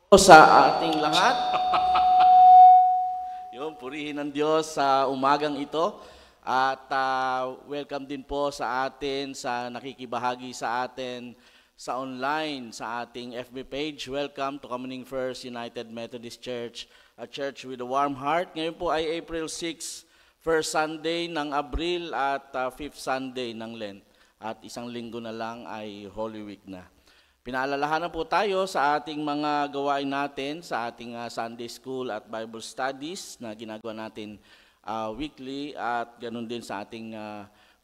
Sa ating lahat. Yung purihin ng Diyos sa umagang ito. At welcome din po sa atin, sa nakikibahagi sa atin sa online, sa ating FB page. Welcome to Commoning First United Methodist Church, a church with a warm heart. Ngayon po ay April 6, first Sunday ng Abril at fifth Sunday ng Lent. At isang linggo na lang ay Holy Week na. Pinaalalahanan po tayo sa ating mga gawain natin, sa ating Sunday School at Bible Studies na ginagawa natin weekly at ganun din sa ating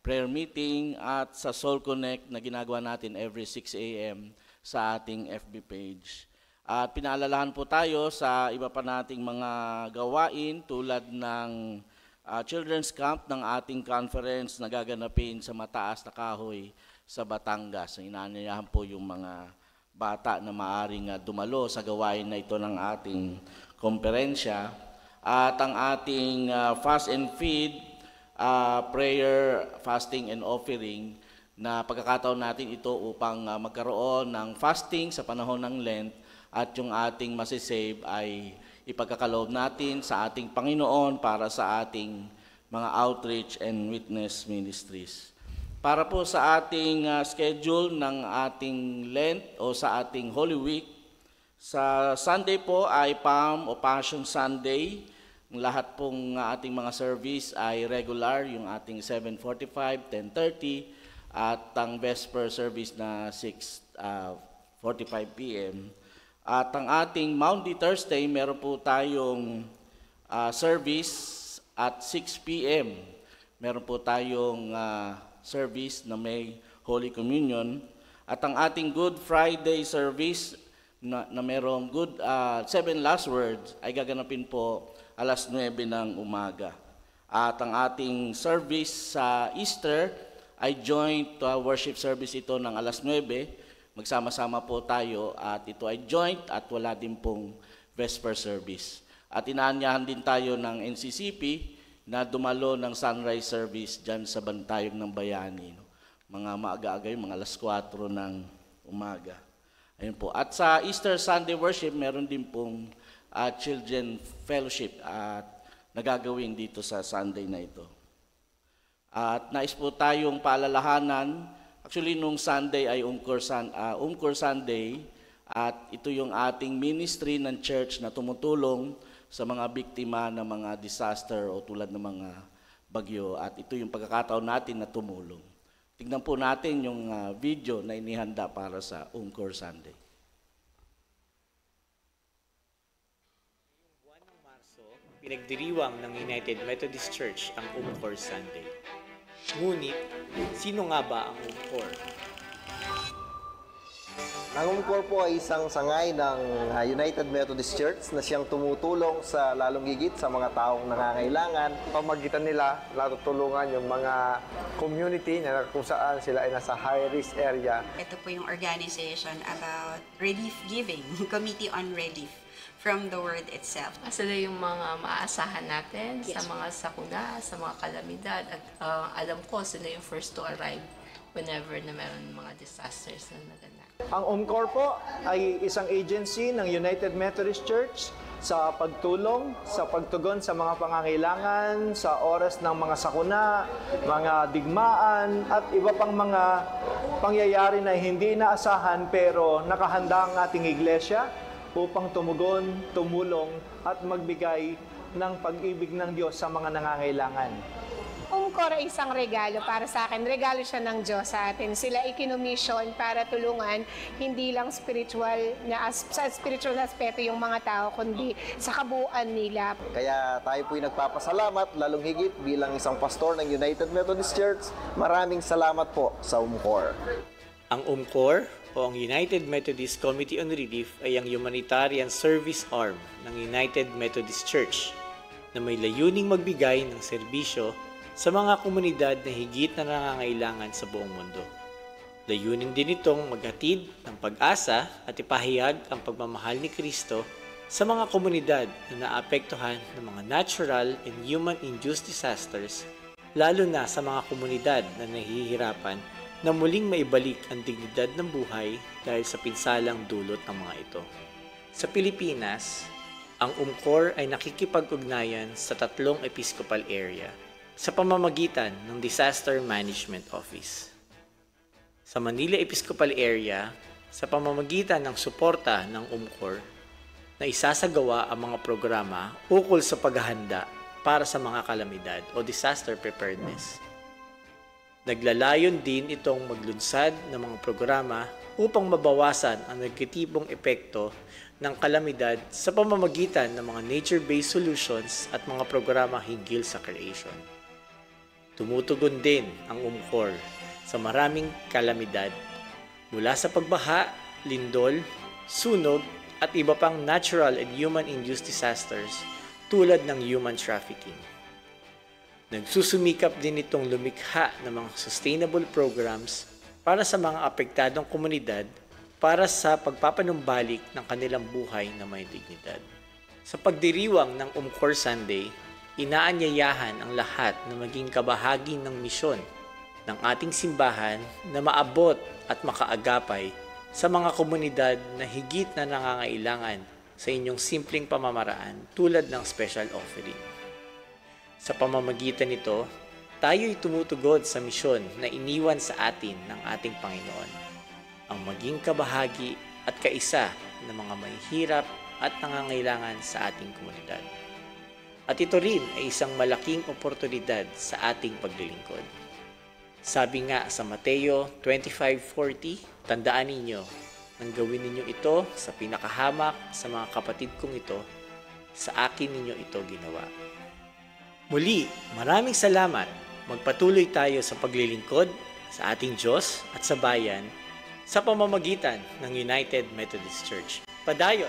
prayer meeting at sa Soul Connect na ginagawa natin every 6 a.m. sa ating FB page. At pinaalalahanan po tayo sa iba pa nating mga gawain tulad ng Children's Camp ng ating conference na gaganapin sa Mataas na Kahoy sa Batangas. Inaanyayahan po yung mga bata na maaring dumalo sa gawain na ito ng ating komperensya. At ang ating fast and feed, prayer, fasting and offering na pagkakataon natin ito upang magkaroon ng fasting sa panahon ng Lent at yung ating masisave ay ipagkakaloob natin sa ating Panginoon para sa ating mga outreach and witness ministries. Para po sa ating schedule ng ating Lent o sa ating Holy Week, sa Sunday po ay Palm o Passion Sunday. Lahat pong ating mga service ay regular, yung ating 7:45, 10:30 at ang Vesper service na 6:45 p.m. At ang ating Maundy Thursday, meron po tayong service at 6 p.m. Meron po tayong service na may Holy Communion. At ang ating Good Friday service na merong good 7 last words ay gaganapin po alas 9 ng umaga. At ang ating service sa Easter ay joint worship service ito ng alas 9. Magsama-sama po tayo at ito ay joint at wala din pong Vesper service. At inaanyahan din tayo ng NCCP na dumalo ng sunrise service dyan sa Bantayog ng Bayani. No? Mga maaga-aga mga alas 4 ng umaga. Ayun po. At sa Easter Sunday worship, meron din pong children fellowship at nagagawin dito sa Sunday na ito. At nais po tayong paalalahanan, actually nung Sunday ay Umcor Sunday at ito yung ating ministry ng church na tumutulong sa mga biktima ng mga disaster o tulad ng mga bagyo at ito yung pagkakataon natin na tumulong. Tingnan po natin yung video na inihanda para sa Umcor Sunday. Ngayong buwan ng Marso, pinagdiriwang ng United Methodist Church ang Umcor Sunday. Ngunit, sino nga ba ang Umcor? Ang Umcor po ay isang sangay ng United Methodist Church na siyang tumutulong sa lalong higit sa mga taong nangangailangan. Pamagitan nila, natutulungan yung mga community na kung saan sila ay nasa high-risk area. Ito po yung organization about relief giving, Committee on Relief, from the word itself. Sila yung mga maaasahan natin sa mga sakuna, sa mga kalamidad. At alam ko, sila yung first to arrive whenever na meron mga disasters na naganap. Ang Umcor po ay isang agency ng United Methodist Church sa pagtulong, sa pagtugon sa mga pangangailangan, sa oras ng mga sakuna, mga digmaan, at iba pang mga pangyayari na hindi inaasahan pero nakahanda ang ating iglesia upang tumugon, tumulong, at magbigay ng pag-ibig ng Diyos sa mga nangangailangan. Umcor ay isang regalo para sa akin. Regalo siya ng Diyos sa atin. Sila ikinumisyon para tulungan, hindi lang spiritual na sa spiritual aspeto yung mga tao, kundi sa kabuuan nila. Kaya tayo po'y nagpapasalamat, lalong higit bilang isang pastor ng United Methodist Church. Maraming salamat po sa Umcor. Ang Umcor o ang United Methodist Committee on Relief ay ang humanitarian service arm ng United Methodist Church na may layuning magbigay ng serbisyo sa mga komunidad na higit na nangangailangan sa buong mundo. Layunin din itong maghatid ng pag-asa at ipahayag ang pagmamahal ni Kristo sa mga komunidad na naapektuhan ng mga natural and human-induced disasters, lalo na sa mga komunidad na nahihirapan na muling maibalik ang dignidad ng buhay dahil sa pinsalang dulot ng mga ito. Sa Pilipinas, ang UMCOR ay nakikipag-ugnayan sa 3 episcopal area sa pamamagitan ng Disaster Management Office. Sa Manila Episcopal Area, sa pamamagitan ng suporta ng UMCOR, na isasagawa ang mga programa ukol sa paghahanda para sa mga kalamidad o disaster preparedness. Naglalayon din itong maglunsad ng mga programa upang mabawasan ang negatibong epekto ng kalamidad sa pamamagitan ng mga nature-based solutions at mga programa hinggil sa creation. Tumutugon din ang UMCOR sa maraming kalamidad mula sa pagbaha, lindol, sunog, at iba pang natural and human-induced disasters tulad ng human trafficking. Nagsusumikap din itong lumikha ng mga sustainable programs para sa mga apektadong komunidad para sa pagpapanumbalik ng kanilang buhay na may dignidad. Sa pagdiriwang ng UMCOR Sunday, inaanyayahan ang lahat na maging kabahagi ng misyon ng ating simbahan na maabot at makaagapay sa mga komunidad na higit na nangangailangan sa inyong simpleng pamamaraan tulad ng special offering. Sa pamamagitan nito, tayo'y tumutugod sa misyon na iniwan sa atin ng ating Panginoon, ang maging kabahagi at kaisa ng mga mahihirap at nangangailangan sa ating komunidad. At ito rin ay isang malaking oportunidad sa ating paglilingkod. Sabi nga sa Mateo 25:40, tandaan ninyo, nang gawin ninyo ito sa pinakahamak sa mga kapatid kong ito, sa akin ninyo ito ginawa. Muli, maraming salamat. Magpatuloy tayo sa paglilingkod sa ating Diyos at sa bayan sa pamamagitan ng United Methodist Church. Padayon!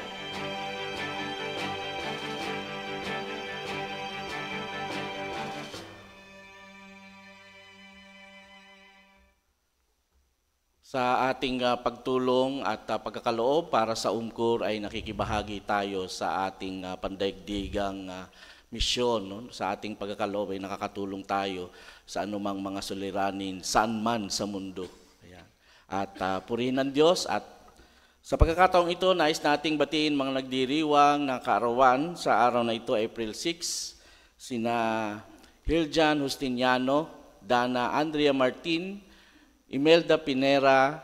Sa ating pagtulong at pagkakaloob para sa UMCOR ay nakikibahagi tayo sa ating pandaigdigang misyon. No? Sa ating pagkakaloob ay nakakatulong tayo sa anumang mga suliranin saan man sa mundo. Ayan. At purihin ng Diyos at sa pagkakataong ito, nais nating batiin mga nagdiriwang ng kaarawan sa araw na ito, April 6, sina Hiljan Justiniano, Dana Andrea Martin, Imelda Pinera,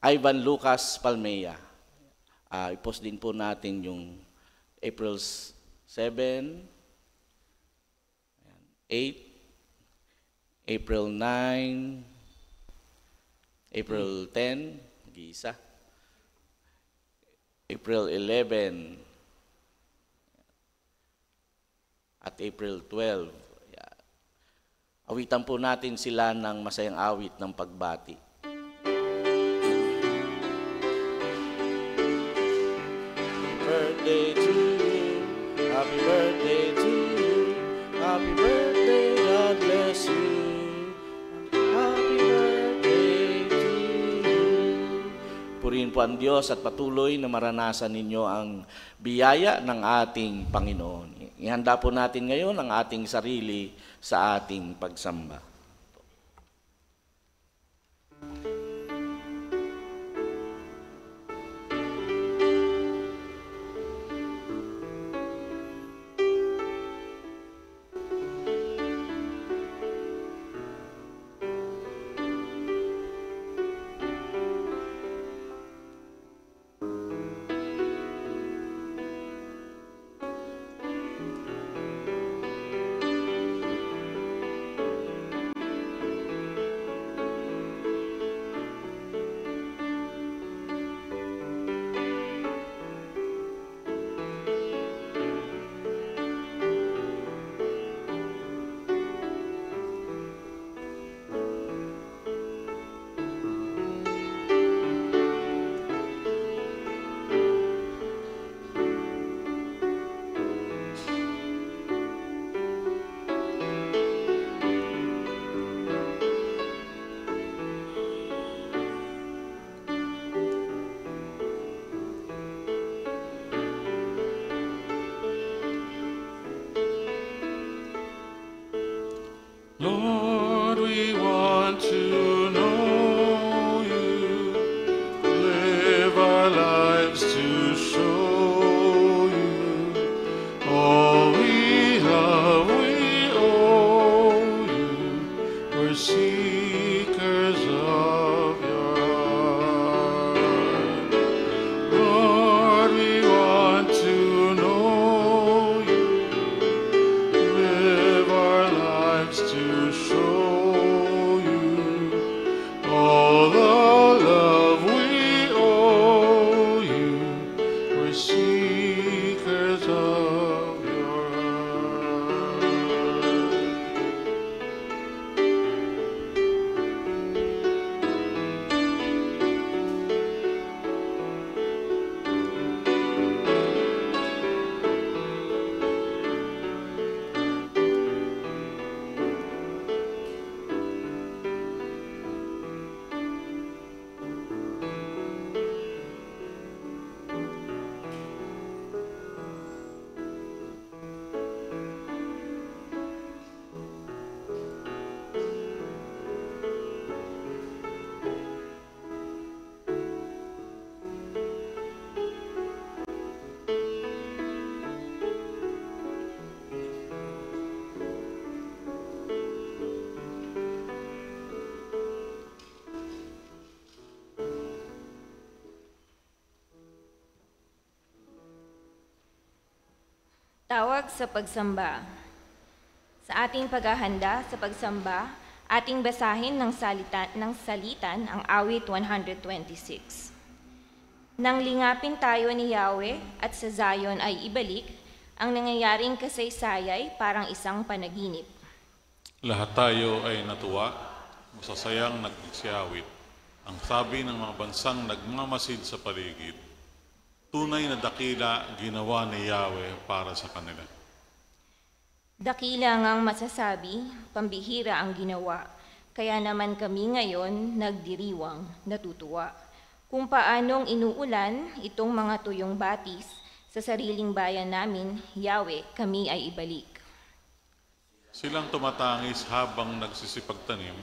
Ivan Lucas Palmea. I-post din po natin yung April 7, 8, April 9, April 10, mag-iisa, April 11, at April 12. Awitan po natin sila ng masayang awit ng pagbati. Happy birthday to you, happy birthday to you, happy birthday, God bless you, happy birthday to you. Purihin po ang Diyos at patuloy na maranasan ninyo ang biyaya ng ating Panginoon. Ihanda po natin ngayon ang ating sarili sa ating pagsamba. Tawag sa pagsamba. Sa ating paghahanda sa pagsamba, ating basahin ng salitan ang awit 126. Nang lingapin tayo ni Yahweh at sa Zion ay ibalik, ang nangyayaring kasaysayay parang isang panaginip. Lahat tayo ay natuwa, masasayang nagsiyawit. Ang sabi ng mga bansang nagmamasid sa paligid, tunay na dakila ginawa ni Yahweh para sa kanila. Dakila ngang masasabi, pambihira ang ginawa, kaya naman kami ngayon nagdiriwang, natutuwa. Kung paanong inuulan itong mga tuyong batis sa sariling bayan namin, Yahweh, kami ay ibalik. Silang tumatangis habang nagsisipagtanim,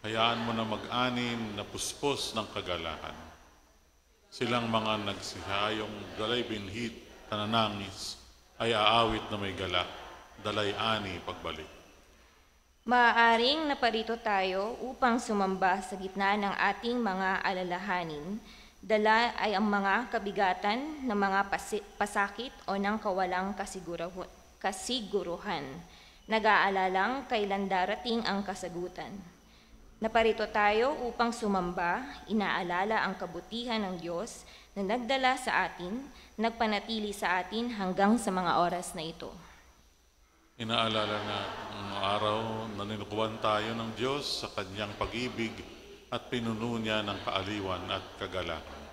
hayaan mo na mag-anim na puspos ng kagalahan. Silang mga nagsihayong dalay binhit, tananangis, ay aawit na may galak, dalay ani pagbalik. Maaaring naparito tayo upang sumamba sa gitna ng ating mga alalahanin. Dala ay ang mga kabigatan ng mga pasakit o ng kawalang kasiguruhan. Nag-aalalang kailan darating ang kasagutan. Naparito tayo upang sumamba, inaalala ang kabutihan ng Diyos na nagdala sa atin, nagpanatili sa atin hanggang sa mga oras na ito. Inaalala na ang araw na ninukuan tayo ng Diyos sa kanyang pag-ibig at pinuno niya ng kaaliwan at kagalakan.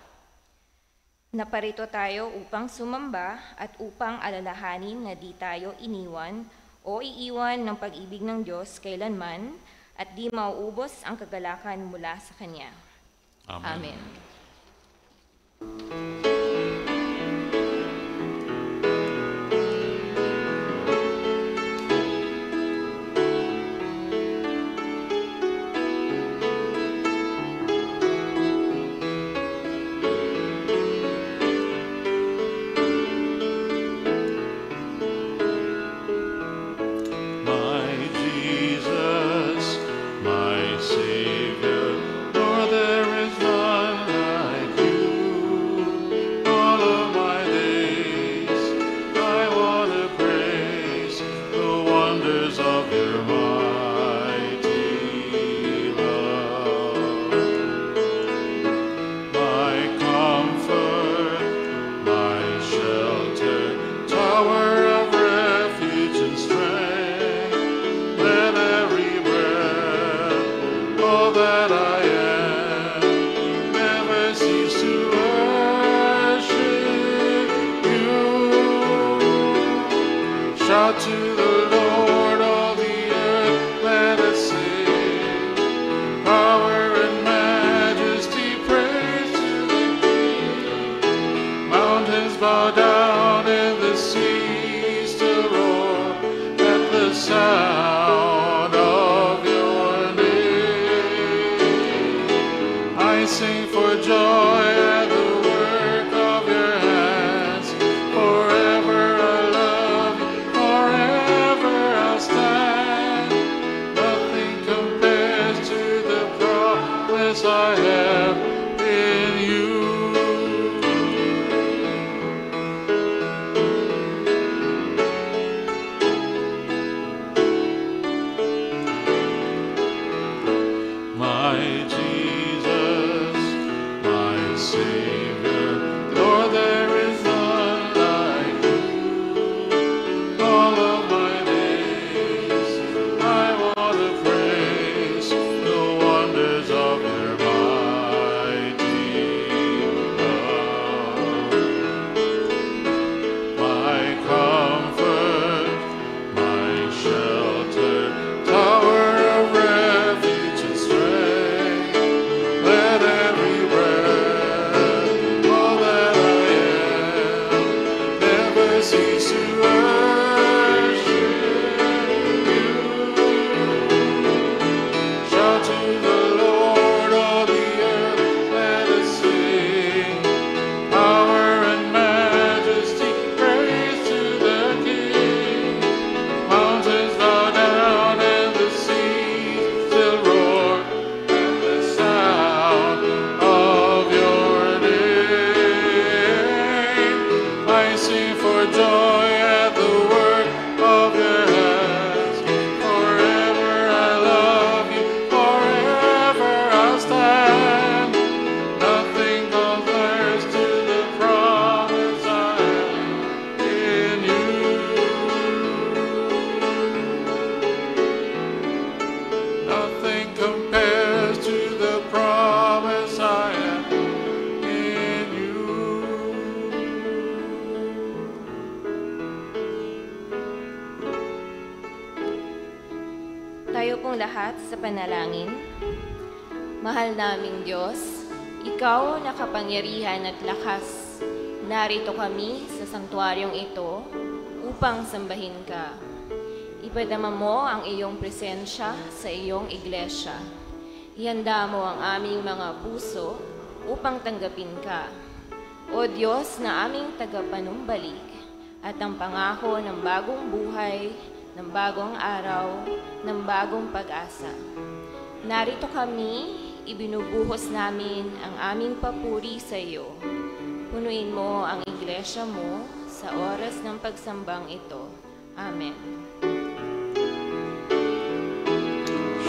Naparito tayo upang sumamba at upang alalahanin na di tayo iniwan o iiwan ng pag-ibig ng Diyos kailanman at di mauubos ang kagalakan mula sa Kanya. Amen. Amen. Shout to the Lord, all the earth, let us sing. Power and majesty, praise to the King. Mountains bow down and the seas still roar at the sound of your name. I sing for joy at the work of your hands. Forever I love you, forever I'll stand. Nothing compares to the promise I have in you. My Jesus, my Savior, Lord, there is none like you. All of my days, I want to praise the wonders of your mighty love. My comfort, my shelter, tower of refuge and strength. Let every breath, all that I am, never cease to worship you. Shout to the Lord, all the earth, let us sing. Power and majesty, praise to the King. Mountains bow down and the seas still roar at the sound of your name. I sing sing for joy at the work of your hands. Forever I love you, forever I'll stand. Nothing compares to the promise I have in you. Nothing compares to the promise I have in you. Tayo pong lahat sa panalangin. Mahal naming Diyos, Ikaw na kapangyarihan at lakas, narito kami sa sanktuaryong ito upang sambahin Ka. Ipadama mo ang iyong presensya sa iyong iglesia. Ihanda mo ang aming mga puso upang tanggapin Ka. O Diyos na aming tagapanumbalik at ang pangako ng bagong buhay, ng bagong araw, ng bagong pag-asa. Narito kami, ibinubuhos namin ang aming papuri sa iyo. Punuin mo ang iglesia mo sa oras ng pagsambang ito. Amen.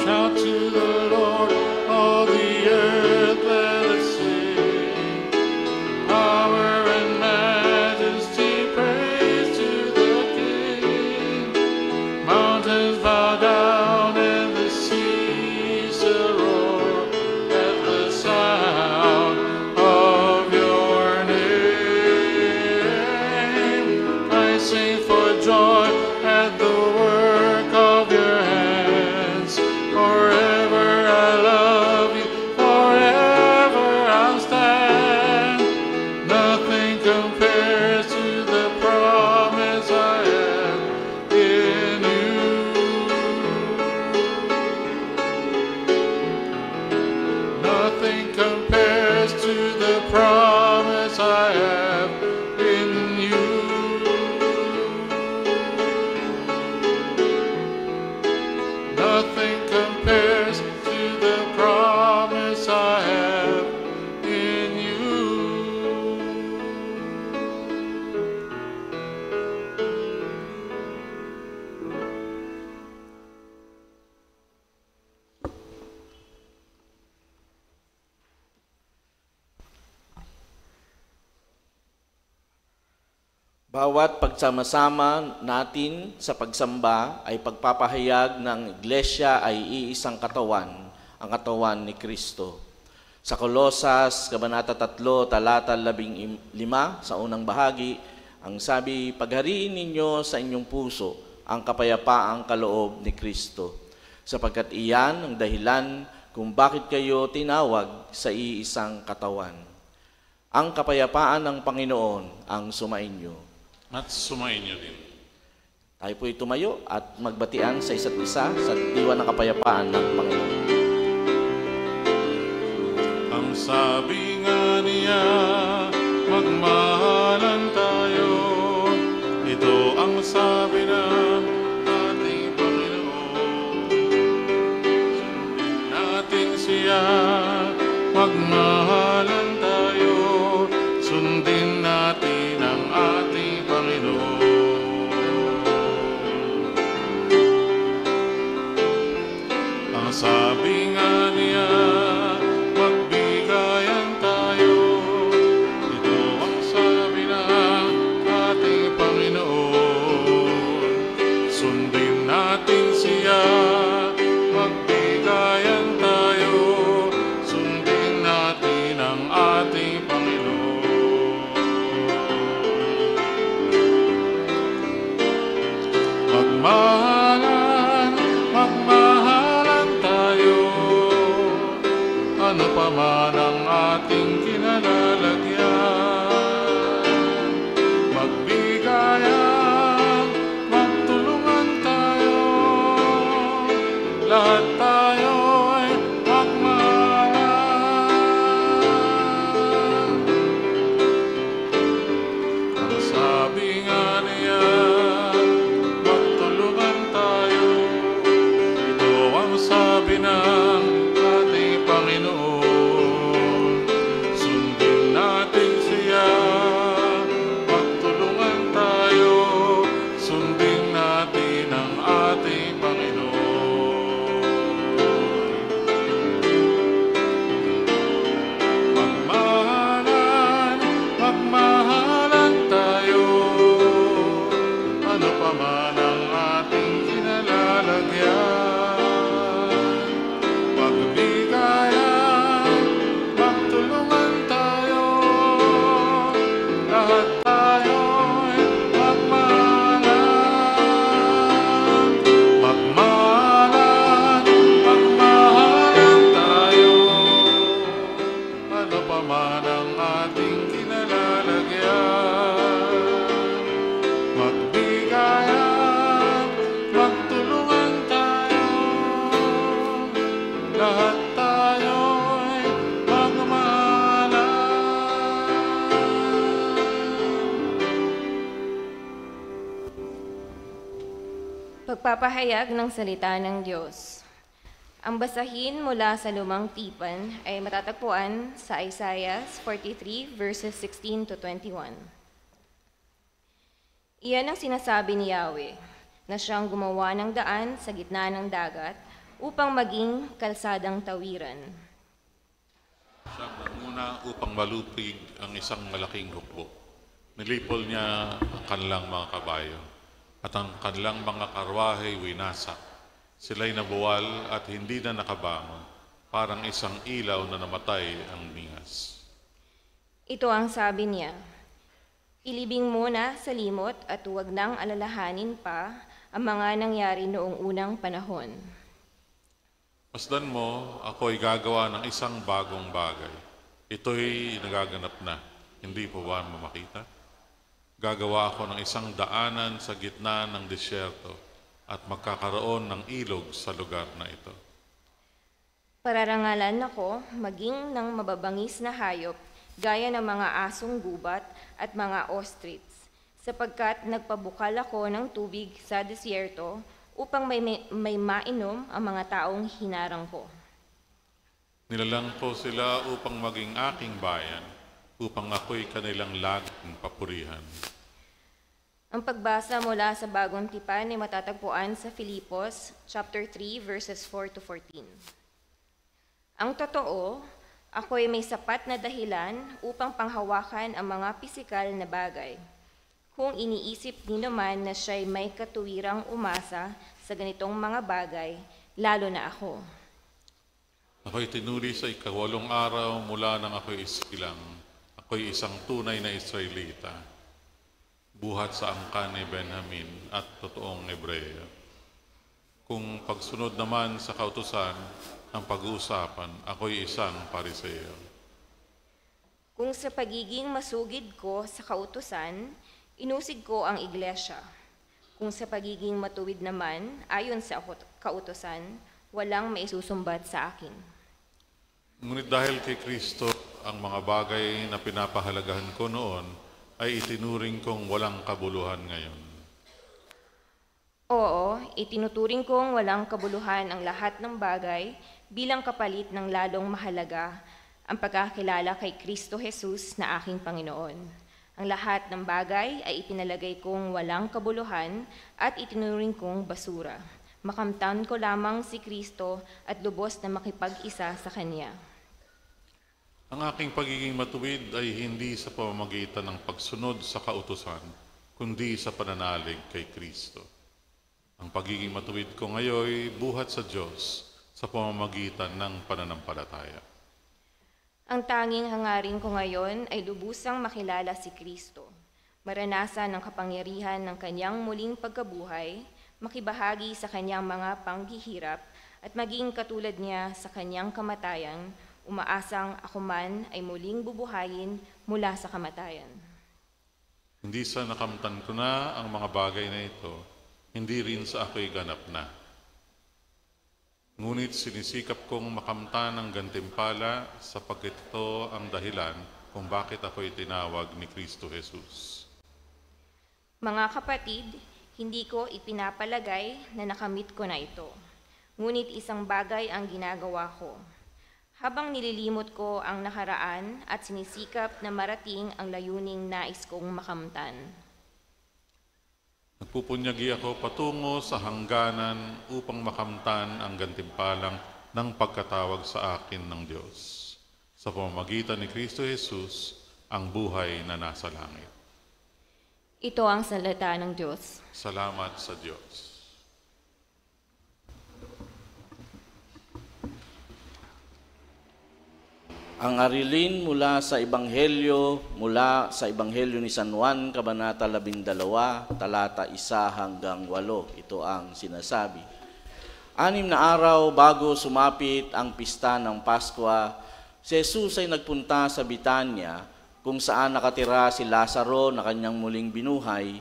Shout to the Lord, all the earth, let us sing. Power and majesty, praise to the King. Mountains bow down and the seas shall roar at the sound of your name. I sing for joy at the work of your hands. Forever I love you, forever I'll stand. Nothing compares to the promise I have in you. Nothing compares to the promise I have in you. Nothing compares to the promise I have in you. Bawat pagsama-sama natin sa pagsamba ay pagpapahayag ng iglesia ay iisang katawan, ang katawan ni Kristo. Sa Kolosas, Kabanata 3, Talata 15, sa unang bahagi, ang sabi, paghariin ninyo sa inyong puso ang kapayapaang kaloob ni Kristo, sapagkat iyan ang dahilan kung bakit kayo tinawag sa iisang katawan. Ang kapayapaan ng Panginoon ang sumainyo. At sumainyo din. Tayo po'y tumayo at magbatian sa isa't isa sa diwa ng kapayapaan ng Panginoon. Ang sabi nga niya, magmahalan tayo. Ito ang sabi ng ating Panginoon. Sundin natin siya, magmahalan tayo. Sundin natin ang ating Panginoon. Ang sabi nga niya, magbigayan tayo. Ito ang sabi ng ating Panginoon. Sundin natin siya, magbigayan tayo. Sundin natin ang ating Panginoon. Magmahalan tayo. Ano pa man ang ating kinalalagyan. Magbigayan, magtulungan tayo. Lahat tayo ay magmahalan. Ang sabi nga niya, magtulungan tayo. Ito ang sabi ng ating Panginoon. Pagpapahayag ng salita ng Diyos. Ang basahin mula sa Lumang Tipan ay matatagpuan sa Isaiah 43 verses 16 to 21. Iyan ang sinasabi ni Yahweh, na siyang gumawa ng daan sa gitna ng dagat upang maging kalsadang tawiran. Siyang nanguna upang malupig ang isang malaking hukbo. Nilipol niya ang kanilang mga kabayo at ang kanilang mga karwahe winasak. Sila'y nabuwal at hindi na nakabangon, parang isang ilaw na namatay ang bingas. Ito ang sabi niya, ilibing muna sa limot at huwag nang alalahanin pa ang mga nangyari noong unang panahon. Masdan mo, ako'y gagawa ng isang bagong bagay. Ito'y nagaganap na, hindi po ba mamakita? Gagawa ako ng isang daanan sa gitna ng disyerto at magkakaroon ng ilog sa lugar na ito. Pararangalan ako maging ng mababangis na hayop gaya ng mga asong gubat at mga ostrich, sapagkat nagpabukal ako ng tubig sa disyerto upang may mainom ang mga taong hinarang ko. Nilalang ko sila upang maging aking bayan, upang ako'y kanilang laging papurihan. Ang pagbasa mula sa Bagong Tipan ay matatagpuan sa Filipos, chapter 3, verses 4 to 14. Ang totoo, ako'y may sapat na dahilan upang panghawakan ang mga pisikal na bagay. Kung iniisip ni naman na siya'y may katuwirang umasa sa ganitong mga bagay, lalo na ako. Ako'y tinuli sa ikawalong araw mula nang ako'y isilang. Ako'y isang tunay na Israelita. Buhat sa angkan ni Benjamin at totoong Hebreo. Kung pagsunod naman sa kautusan ang pag-uusapan, ako'y isang Pariseo. Kung sa pagiging masugid ko sa kautusan, inusig ko ang iglesia. Kung sa pagiging matuwid naman, ayon sa kautusan, walang maisusumbat sa akin. Ngunit dahil kay Kristo, ang mga bagay na pinapahalagahan ko noon ay itinuring kong walang kabuluhan ngayon. Oo, itinuturing kong walang kabuluhan ang lahat ng bagay bilang kapalit ng lalong mahalaga ang pagkakilala kay Kristo Jesus na aking Panginoon. Ang lahat ng bagay ay ipinalagay kong walang kabuluhan at itinuring kong basura. Makamtan ko lamang si Kristo at lubos na makipag-isa sa Kanya. Ang aking pagiging matuwid ay hindi sa pamamagitan ng pagsunod sa kautusan, kundi sa pananalig kay Kristo. Ang pagiging matuwid ko ngayon buhat sa Diyos sa pamamagitan ng pananampalataya. Ang tanging hangarin ko ngayon ay lubusang makilala si Kristo, maranasan ang kapangyarihan ng Kanyang muling pagkabuhay, makibahagi sa Kanyang mga panghihirap, at maging katulad niya sa Kanyang kamatayan, umaasang ako man ay muling bubuhayin mula sa kamatayan. Hindi sa nakamtan ko na ang mga bagay na ito, hindi rin sa ako'y ganap na. Ngunit sinisikap kong makamtan ang gantimpala sapagkat ito ang dahilan kung bakit ako'y tinawag ni Kristo Jesus. Mga kapatid, hindi ko ipinapalagay na nakamit ko na ito. Ngunit isang bagay ang ginagawa ko. Habang nililimot ko ang nakaraan at sinisikap na marating ang layuning nais kong makamtan. Nagpupunyagi ako patungo sa hangganan upang makamtan ang gantimpalang ng pagkatawag sa akin ng Diyos. Sa pamamagitan ni Kristo Jesus, ang buhay na nasa langit. Ito ang salita ng Diyos. Salamat sa Diyos. Ang arilin mula sa Ebanghelyo ni San Juan, Kabanata 12, talata 1 hanggang 8. Ito ang sinasabi. 6 na araw bago sumapit ang pista ng Pasko, si Jesus ay nagpunta sa Betania, kung saan nakatira si Lazaro na kanyang muling binuhay.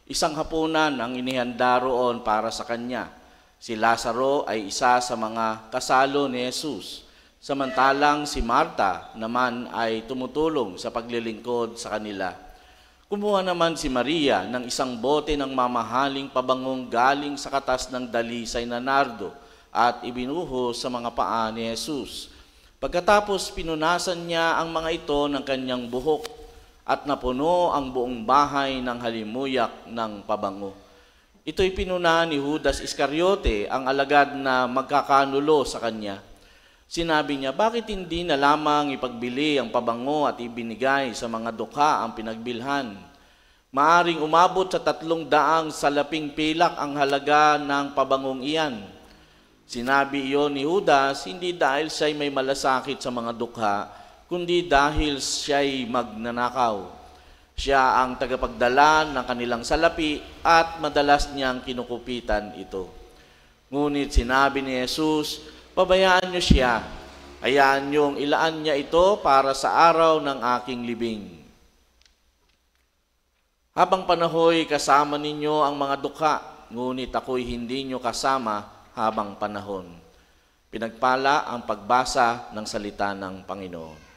Isang hapunan ang inihanda roon para sa kanya. Si Lazaro ay isa sa mga kasalo ni Jesus. Samantalang si Marta naman ay tumutulong sa paglilingkod sa kanila. Kumuha naman si Maria ng isang bote ng mamahaling pabangong galing sa katas ng dalisay na nardo at ibinuhos sa mga paa ni Jesus. Pagkatapos pinunasan niya ang mga ito ng kanyang buhok at napuno ang buong bahay ng halimuyak ng pabango. Ito'y pinuna ni Judas Iscariote, ang alagad na magkakanulo sa kanya. Sinabi niya, bakit hindi na lamang ipagbili ang pabango at ibinigay sa mga dukha ang pinagbilhan? Maaring umabot sa 300 salaping pilak ang halaga ng pabangong iyan. Sinabi iyon ni Judas, hindi dahil siya'y may malasakit sa mga dukha, kundi dahil siya'y magnanakaw. Siya ang tagapagdala ng kanilang salapi at madalas niyang kinukupitan ito. Ngunit sinabi ni Jesus, pabayaan niyo siya, hayaan niyong ilaan niya ito para sa araw ng aking libing. Habang panahoy kasama ninyo ang mga dukha, ngunit ako'y hindi niyo kasama habang panahon. Pinagpala ang pagbasa ng salita ng Panginoon.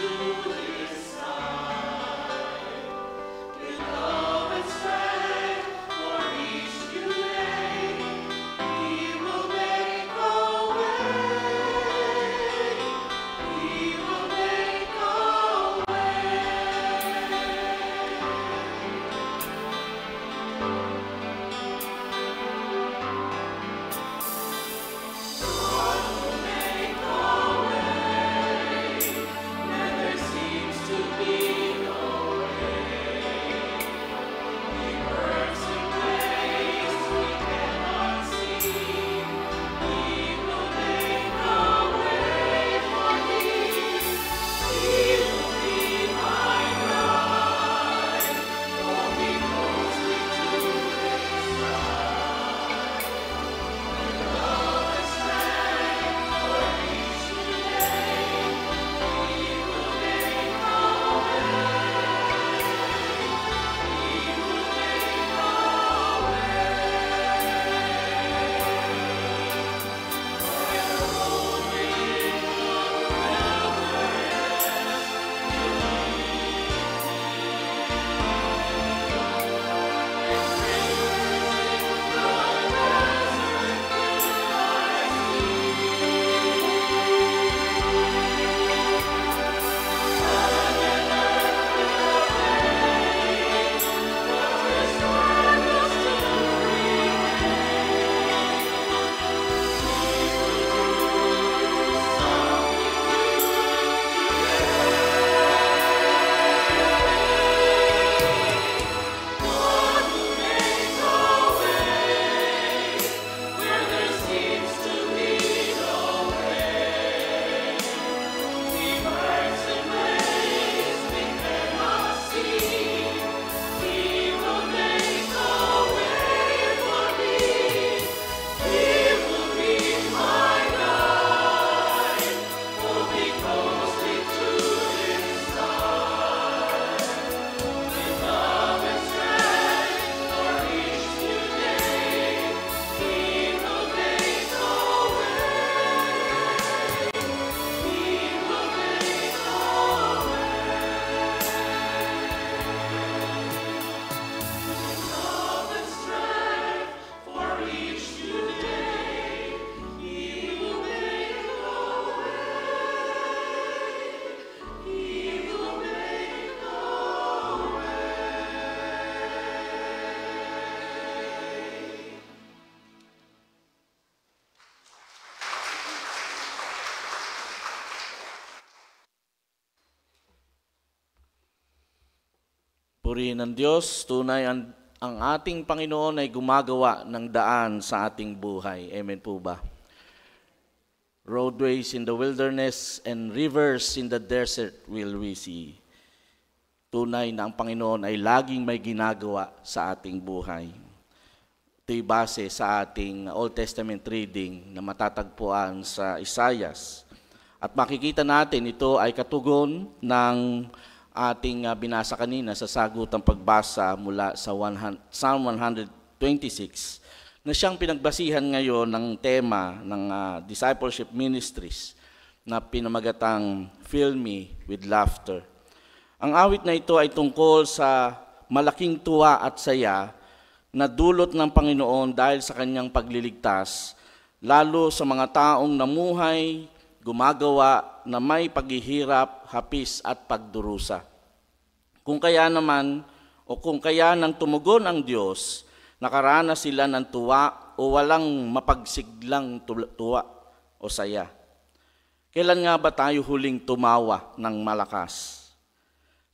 To Purihin ng Diyos, tunay ang ating Panginoon ay gumagawa ng daan sa ating buhay. Amen po ba? Roadways in the wilderness and rivers in the desert will we see. Tunay na ang Panginoon ay laging may ginagawa sa ating buhay. Ito'y base sa ating Old Testament reading na matatagpuan sa Isaias. At makikita natin ito ay katugon ng ating binasa kanina sa sagutang pagbasa mula sa Psalm 126 na siyang pinagbasihan ngayon ng tema ng discipleship ministries na pinamagatang Fill Me with Laughter. Ang awit na ito ay tungkol sa malaking tuwa at saya na dulot ng Panginoon dahil sa kanyang pagliligtas, lalo sa mga taong namuhay, gumagawa na may paghihirap, hapis at pagdurusa. Kung kaya nang tumugon ang Diyos, nakaranas sila ng tuwa o walang mapagsiglang tuwa o saya. Kailan nga ba tayo huling tumawa ng malakas?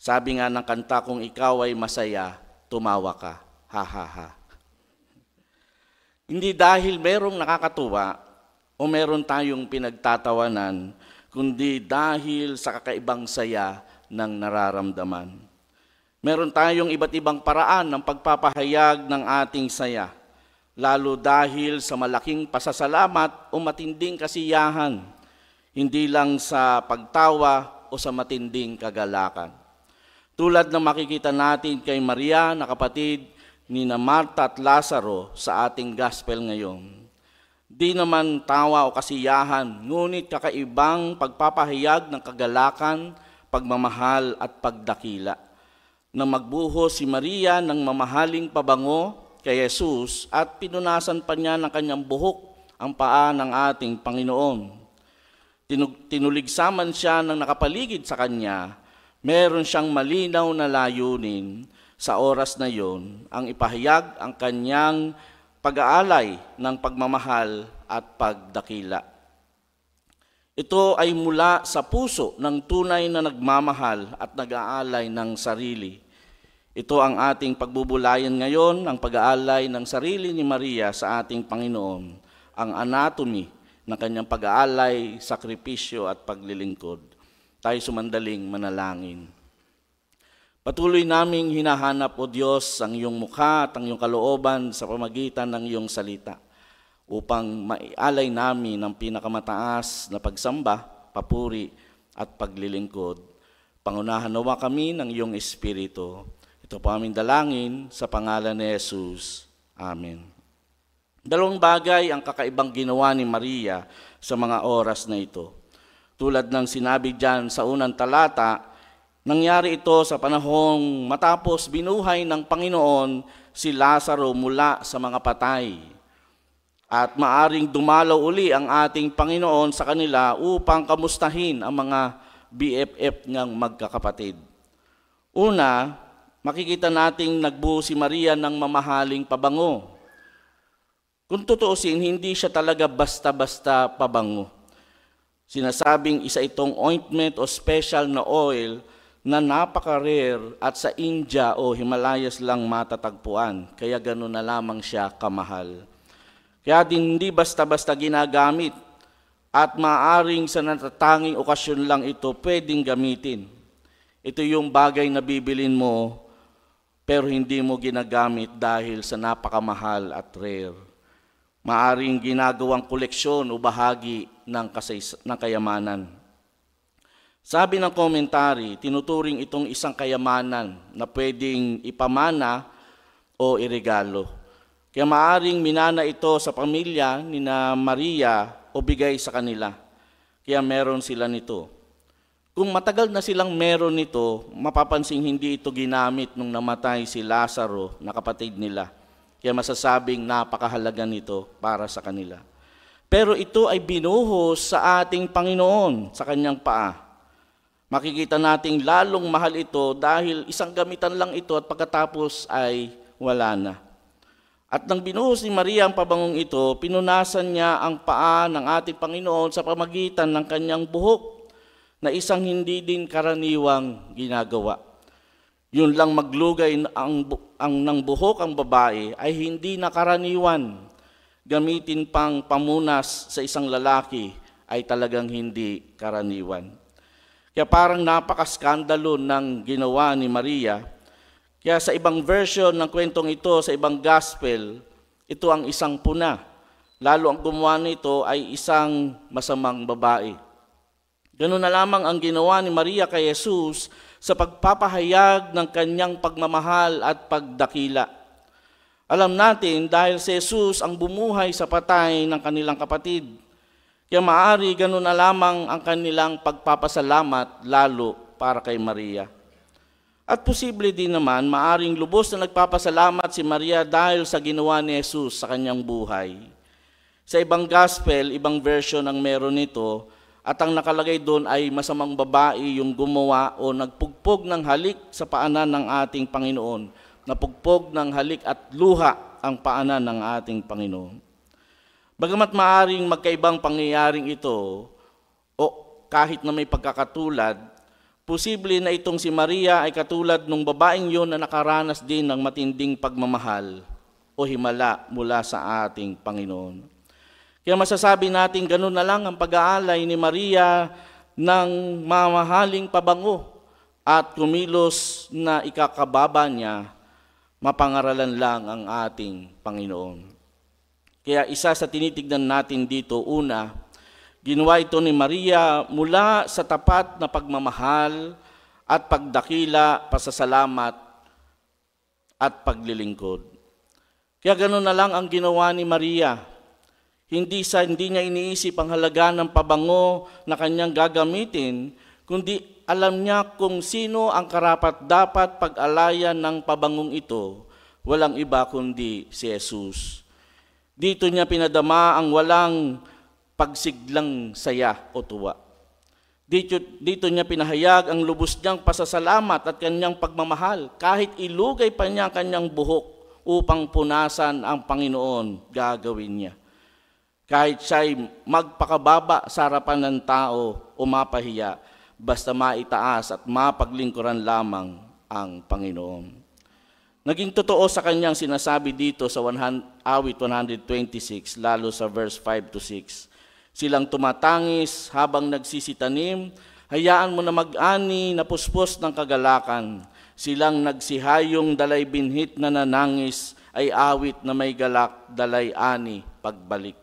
Sabi nga ng kanta, kung ikaw ay masaya, tumawa ka. Ha ha ha. Hindi dahil merong nakakatuwa o meron tayong pinagtatawanan, kundi dahil sa kakaibang saya ng nararamdaman. Meron tayong iba't ibang paraan ng pagpapahayag ng ating saya, lalo dahil sa malaking pasasalamat o matinding kasiyahan, hindi lang sa pagtawa o sa matinding kagalakan. Tulad ng makikita natin kay Maria na kapatid ni Marta at Lazaro sa ating gospel ngayon. Di naman tawa o kasiyahan, ngunit kakaibang pagpapahayag ng kagalakan, pagmamahal at pagdakila. Na magbuhos si Maria ng mamahaling pabango kay Jesus at pinunasan pa niya ng kanyang buhok ang paa ng ating Panginoon. Tinuligsaman siya ng nakapaligid sa kanya, meron siyang malinaw na layunin sa oras na yon, ang ipahayag ang kanyang pag-aalay ng pagmamahal at pagdakila. Ito ay mula sa puso ng tunay na nagmamahal at nag-aalay ng sarili. Ito ang ating pagbubulayan ngayon, ang pag-aalay ng sarili ni Maria sa ating Panginoon, ang anatomy ng kanyang pag-aalay, sakripisyo at paglilingkod. Tayo sumandaling manalangin. Patuloy naming hinahanap, O Diyos, ang iyong mukha at ang iyong kalooban sa pamagitan ng iyong salita upang maialay namin ang pinakamataas na pagsamba, papuri at paglilingkod. Pangunahan nawa kami ng iyong Espiritu. Ito po aming dalangin sa pangalan ni Jesus. Amen. Dalawang bagay ang kakaibang ginawa ni Maria sa mga oras na ito. Tulad ng sinabi diyan sa unang talata, nangyari ito sa panahong matapos binuhay ng Panginoon si Lazaro mula sa mga patay. At maaring dumalaw uli ang ating Panginoon sa kanila upang kamustahin ang mga BFF niyang magkakapatid. Una, makikita nating nagbuo si Maria ng mamahaling pabango. Kung tutuusin, hindi siya talaga basta-basta pabango. Sinasabing isa itong ointment o special na oil na napaka-rare at sa India o Himalayas lang matatagpuan. Kaya gano'n na lamang siya kamahal. Kaya din hindi basta-basta ginagamit at maaring sa natatanging okasyon lang ito pwedeng gamitin. Ito yung bagay na bibilin mo pero hindi mo ginagamit dahil sa napakamahal at rare. Maaring ginagawang koleksyon o bahagi ng kayamanan. Sabi ng komentary, tinuturing itong isang kayamanan na pwedeng ipamana o iregalo. Kaya maaring minana ito sa pamilya ni Maria o bigay sa kanila. Kaya meron sila nito. Kung matagal na silang meron nito, mapapansing hindi ito ginamit nung namatay si Lazaro na kapatid nila. Kaya masasabing napakahalaga nito para sa kanila. Pero ito ay binuhos sa ating Panginoon sa kanyang paa. Makikita nating lalong mahal ito dahil isang gamitan lang ito at pagkatapos ay wala na. At nang binuhos ni Maria ang pabangong ito, pinunasan niya ang paa ng ating Panginoon sa pamagitan ng kanyang buhok na isang hindi din karaniwang ginagawa. Yun lang maglugay ng buhok ang babae ay hindi nakaraniwan. Gamitin pang pamunas sa isang lalaki ay talagang hindi karaniwan. Kaya parang napakaskandalo ng ginawa ni Maria. Kaya sa ibang version ng kwentong ito, sa ibang gospel, ito ang isang puna. Lalo ang gumawa nito ay isang masamang babae. Ganun na lamang ang ginawa ni Maria kay Jesus sa pagpapahayag ng kanyang pagmamahal at pagdakila. Alam natin dahil si Jesus ang bumuhay sa patay ng kanilang kapatid. Kaya maari ganun na lamang ang kanilang pagpapasalamat lalo para kay Maria. At posible din naman maaring lubos na nagpapasalamat si Maria dahil sa ginawa ni Jesus sa kanyang buhay. Sa ibang gospel, ibang version ang meron nito, at ang nakalagay doon ay masamang babae yung gumawa o nagpugpog ng halik sa paanan ng ating Panginoon. Napugpog ng halik at luha ang paanan ng ating Panginoon. Bagamat maaring magkaibang pangyayaring ito o kahit na may pagkakatulad, posible na itong si Maria ay katulad ng babaeng yon na nakaranas din ng matinding pagmamahal o himala mula sa ating Panginoon. Kaya masasabi natin ganun na lang ang pag-aalay ni Maria ng mamahaling pabango at kumilos na ikakababa niya, mapangaralan lang ang ating Panginoon. Kaya isa sa tinitignan natin dito, una, ginawa ito ni Maria mula sa tapat na pagmamahal at pagdakila, pasasalamat at paglilingkod. Kaya gano'n na lang ang ginawa ni Maria. Hindi niya iniisip ang halaga ng pabango na kanyang gagamitin, kundi alam niya kung sino ang karapat-dapat pag-alayan ng pabangong ito, walang iba kundi si Jesus. Dito niya pinadama ang walang pagsiglang saya o tuwa. Dito niya pinahayag ang lubos niyang pasasalamat at kanyang pagmamahal, kahit ilugay pa niya kanyang buhok upang punasan ang Panginoon, gagawin niya. Kahit siya'y magpakababa sa harapan ng tao o mapahiya, basta maitaas at mapaglingkuran lamang ang Panginoon. Naging totoo sa kanyang sinasabi dito sa awit 126, lalo sa verse 5-6. Silang tumatangis habang nagsisitanim, hayaan mo na mag-ani na puspos ng kagalakan. Silang nagsihayong dalay binhit na nanangis, ay awit na may galak, dalay ani, pagbalik.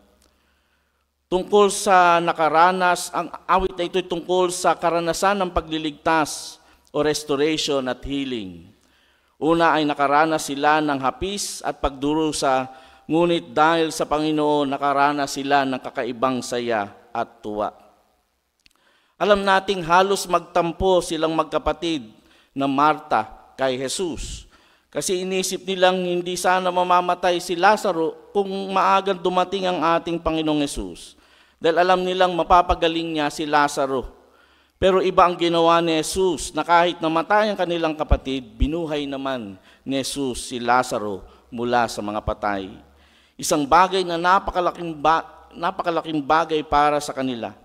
Tungkol sa nakaranas, ang awit na ito ay tungkol sa karanasan ng pagliligtas o restoration at healing. Una ay nakaranas sila ng hapis at pagdurusa, ngunit dahil sa Panginoon, nakaranas sila ng kakaibang saya at tuwa. Alam nating halos magtampo silang magkapatid na Marta kay Jesus. Kasi inisip nilang hindi sana mamamatay si Lazaro kung maagang dumating ang ating Panginoong Jesus. Dahil alam nilang mapapagaling niya si Lazaro. Pero iba ang ginawa ni Jesus na kahit namatay ang kanilang kapatid, binuhay naman ni Jesus si Lazaro mula sa mga patay. Isang bagay na napakalaking bagay para sa kanila.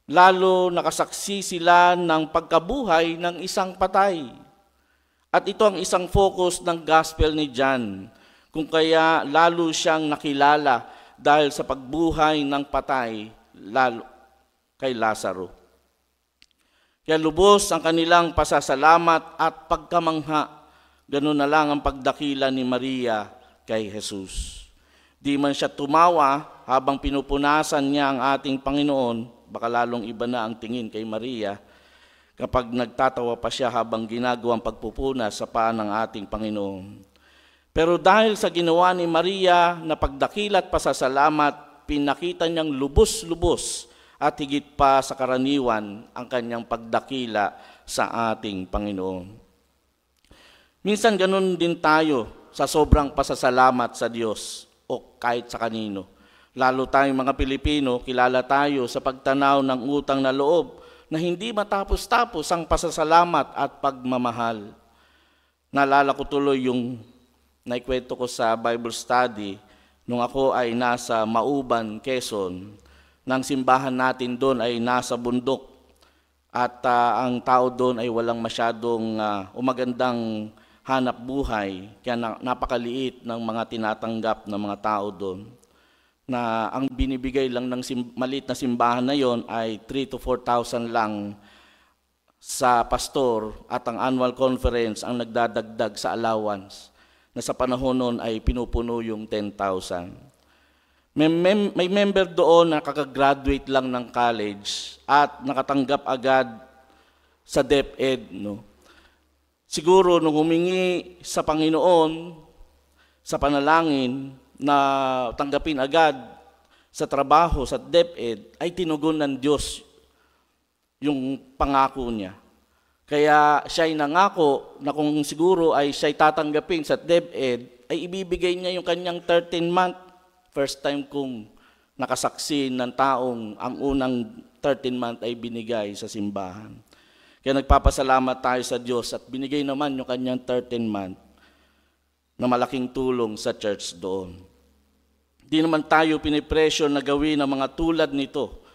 Lalo nakasaksi sila ng pagkabuhay ng isang patay. At ito ang isang focus ng gospel ni John, kung kaya lalo siyang nakilala dahil sa pagbuhay ng patay lalo kay Lazaro. Kaya lubos ang kanilang pasasalamat at pagkamangha, ganoon na lang ang pagdakila ni Maria kay Jesus. Di man siya tumawa habang pinupunasan niya ang ating Panginoon, baka lalong iba na ang tingin kay Maria kapag nagtatawa pa siya habang ginagawang pagpupunas sa paa ng ating Panginoon. Pero dahil sa ginawa ni Maria na pagdakila at pasasalamat, pinakita niyang lubos-lubos at higit pa sa karaniwan ang kanyang pagdakila sa ating Panginoon. Minsan ganun din tayo sa sobrang pasasalamat sa Diyos o kahit sa kanino. Lalo tayong mga Pilipino, kilala tayo sa pagtanaw ng utang na loob na hindi matapos-tapos ang pasasalamat at pagmamahal. Naalala ko tuloy yung naikwento ko sa Bible study nung ako ay nasa Mauban, Quezon. Nang simbahan natin doon ay nasa bundok. at ang tao doon ay walang masyadong umagandang hanap buhay, kaya napakaliit ng mga tinatanggap ng mga tao doon, na ang binibigay lang ng maliit na simbahan na yon ay 3,000 to 4,000 lang sa pastor, at ang annual conference ang nagdadagdag sa allowance, na sa panahon noon ay pinupuno yung 10,000. May member doon na kakagraduate lang ng college at nakatanggap agad sa DepEd. No? Siguro nung humingi sa Panginoon sa panalangin na tanggapin agad sa trabaho sa DepEd, ay tinugon ng Diyos yung pangako niya. Kaya siya'y nangako na kung siguro ay siya'y tatanggapin sa DepEd, ay ibibigay niya yung kanyang 13-month. First time kong nakasaksi ng taong ang unang 13-month ay binigay sa simbahan. Kaya nagpapasalamat tayo sa Diyos at binigay naman yung kanyang 13-month na malaking tulong sa church doon. Di naman tayo pinipresyo na gawin ang mga tulad nito.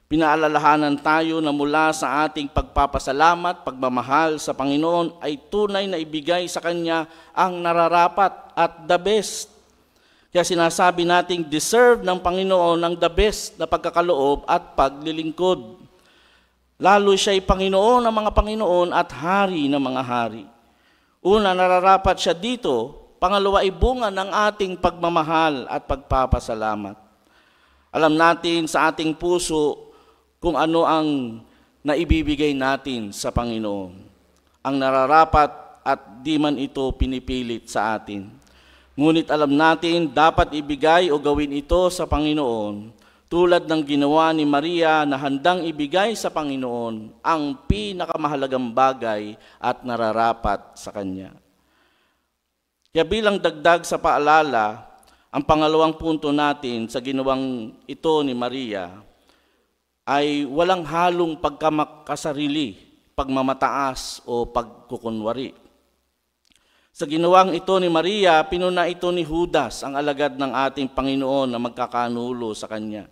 Pinaalalahanan tayo na mula sa ating pagpapasalamat, pagmamahal sa Panginoon ay tunay na ibigay sa Kanya ang nararapat at the best. Kaya sinasabi nating deserve ng Panginoon ang the best na pagkakaloob at paglilingkod. Lalo siya'y Panginoon ng mga Panginoon at Hari ng mga hari. Una, nararapat siya dito. Pangalawa, ay bunga ng ating pagmamahal at pagpapasalamat. Alam natin sa ating puso kung ano ang naibibigay natin sa Panginoon. Ang nararapat at di man ito pinipilit sa atin. Ngunit alam natin dapat ibigay o gawin ito sa Panginoon tulad ng ginawa ni Maria na handang ibigay sa Panginoon ang pinakamahalagang bagay at nararapat sa Kanya. Kaya bilang dagdag sa paalala, ang pangalawang punto natin sa ginawang ito ni Maria ay walang halong pagkamakasarili, pagmamataas o pagkukunwari. Sa ginawang ito ni Maria, pinuna ito ni Judas, ang alagad ng ating Panginoon na magkakanulo sa Kanya.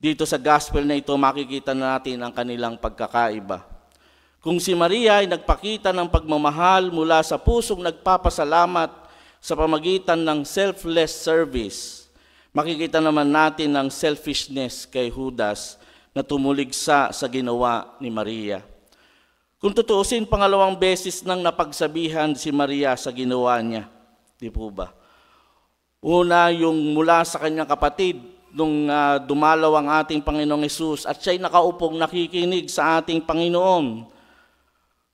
Dito sa gospel na ito, makikita natin ang kanilang pagkakaiba. Kung si Maria ay nagpakita ng pagmamahal mula sa pusong nagpapasalamat sa pamagitan ng selfless service, makikita naman natin ang selfishness kay Judas na tumuligsa sa ginawa ni Maria. Kung tutuusin, pangalawang beses nang napagsabihan si Maria sa ginawa niya. Di po ba? Una, yung mula sa kanyang kapatid, nung dumalaw ang ating Panginoong Hesus at siya'y nakaupong nakikinig sa ating Panginoon.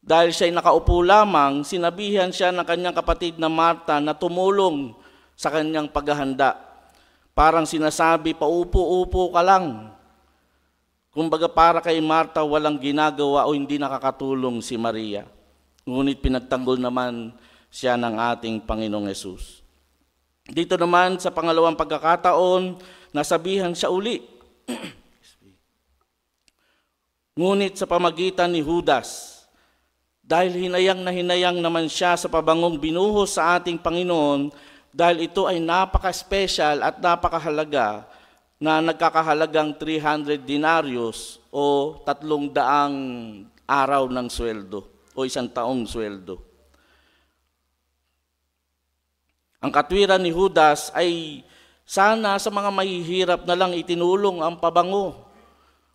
Dahil siya'y nakaupo lamang, sinabihan siya ng kanyang kapatid na Marta na tumulong sa kanyang paghahanda. Parang sinasabi, paupo-upo ka lang. Kumbaga para kay Marta, walang ginagawa o hindi nakakatulong si Maria. Ngunit pinagtanggol naman siya ng ating Panginoong Hesus. Dito naman sa pangalawang pagkakataon, nasabihan siya uli. Ngunit sa pamagitan ni Judas, dahil hinayang na hinayang naman siya sa pabangong binuhos sa ating Panginoon, dahil ito ay napaka-special at napakahalaga, na nagkakahalagang 300 denarios o 300 araw ng sweldo o 1 taong sweldo. Ang katwiran ni Judas ay sana sa mga mahihirap na lang itinulong ang pabango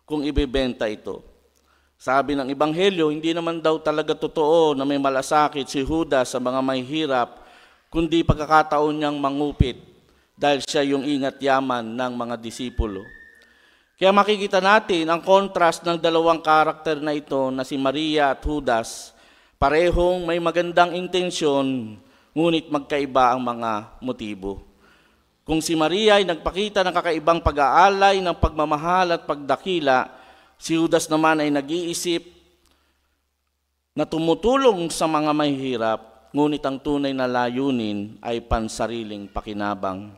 kung ibebenta ito. Sabi ng Ebanghelyo, hindi naman daw talaga totoo na may malasakit si Judas sa mga mahihirap, kundi pagkakataon niyang mangupit dahil siya yung ingat yaman ng mga disipulo. Kaya makikita natin ang contrast ng dalawang karakter na ito na si Maria at Judas. Parehong may magandang intensyon, ngunit magkaiba ang mga motibo. Kung si Maria ay nagpakita ng kakaibang pag-aalay ng pagmamahal at pagdakila, si Judas naman ay nag-iisip na tumutulong sa mga mahihirap, ngunit ang tunay na layunin ay pansariling pakinabang.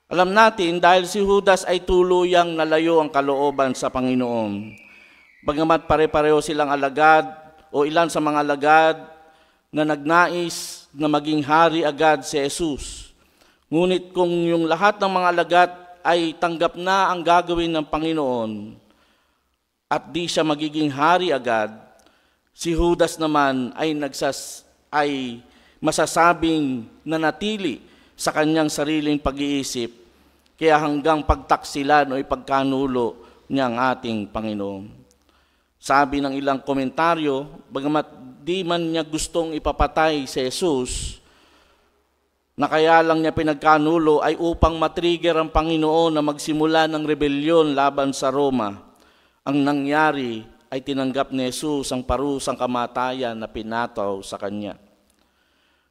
Alam natin dahil si Judas ay tuluyang nalayo ang kalooban sa Panginoon. Bagamat pare-pareho silang alagad o ilan sa mga alagad na nagnais na maging hari agad si Jesus. Ngunit kung yung lahat ng mga alagad ay tanggap na ang gagawin ng Panginoon, at di siya magiging hari agad, si Judas naman ay masasabing nanatili sa kanyang sariling pag-iisip, kaya hanggang pagtaksilan o ipagkanulo niya ang ating Panginoon. Sabi ng ilang komentaryo, bagamat di man niya gustong ipapatay si Jesus, na kaya lang niya pinagkanulo ay upang matrigger ang Panginoon na magsimula ng rebelyon laban sa Roma. Ang nangyari ay tinanggap ni Jesus ang parusang kamatayan na pinataw sa kanya.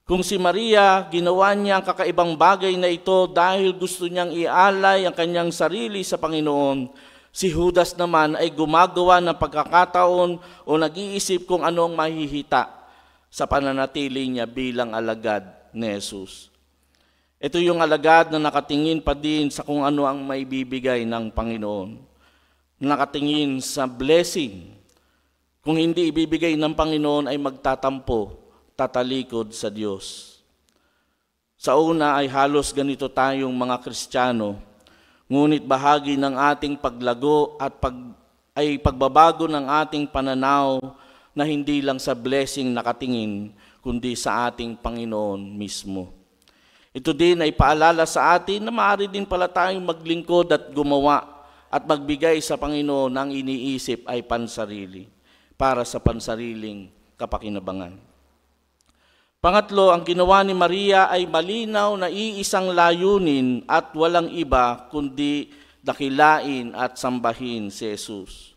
Kung si Maria, ginawa niya ang kakaibang bagay na ito dahil gusto niyang ialay ang kanyang sarili sa Panginoon, si Judas naman ay gumagawa ng pagkakataon o nag-iisip kung ano ang mahihita sa pananatili niya bilang alagad ni Jesus. Ito yung alagad na nakatingin pa din sa kung ano ang maibibigay ng Panginoon. Nakatingin sa blessing. Kung hindi ibibigay ng Panginoon ay magtatampo, tatalikod sa Diyos. Sa una ay halos ganito tayong mga Kristiyano, ngunit bahagi ng ating paglago at pagbabago ng ating pananaw na hindi lang sa blessing nakatingin, kundi sa ating Panginoon mismo. Ito din ay paalala sa atin na maaari din pala tayong maglingkod at gumawa at magbigay sa Panginoon ng iniisip ay pansarili, para sa pansariling kapakinabangan. Pangatlo, ang ginawa ni Maria ay malinaw na iisang layunin at walang iba kundi dakilain at sambahin si Jesus.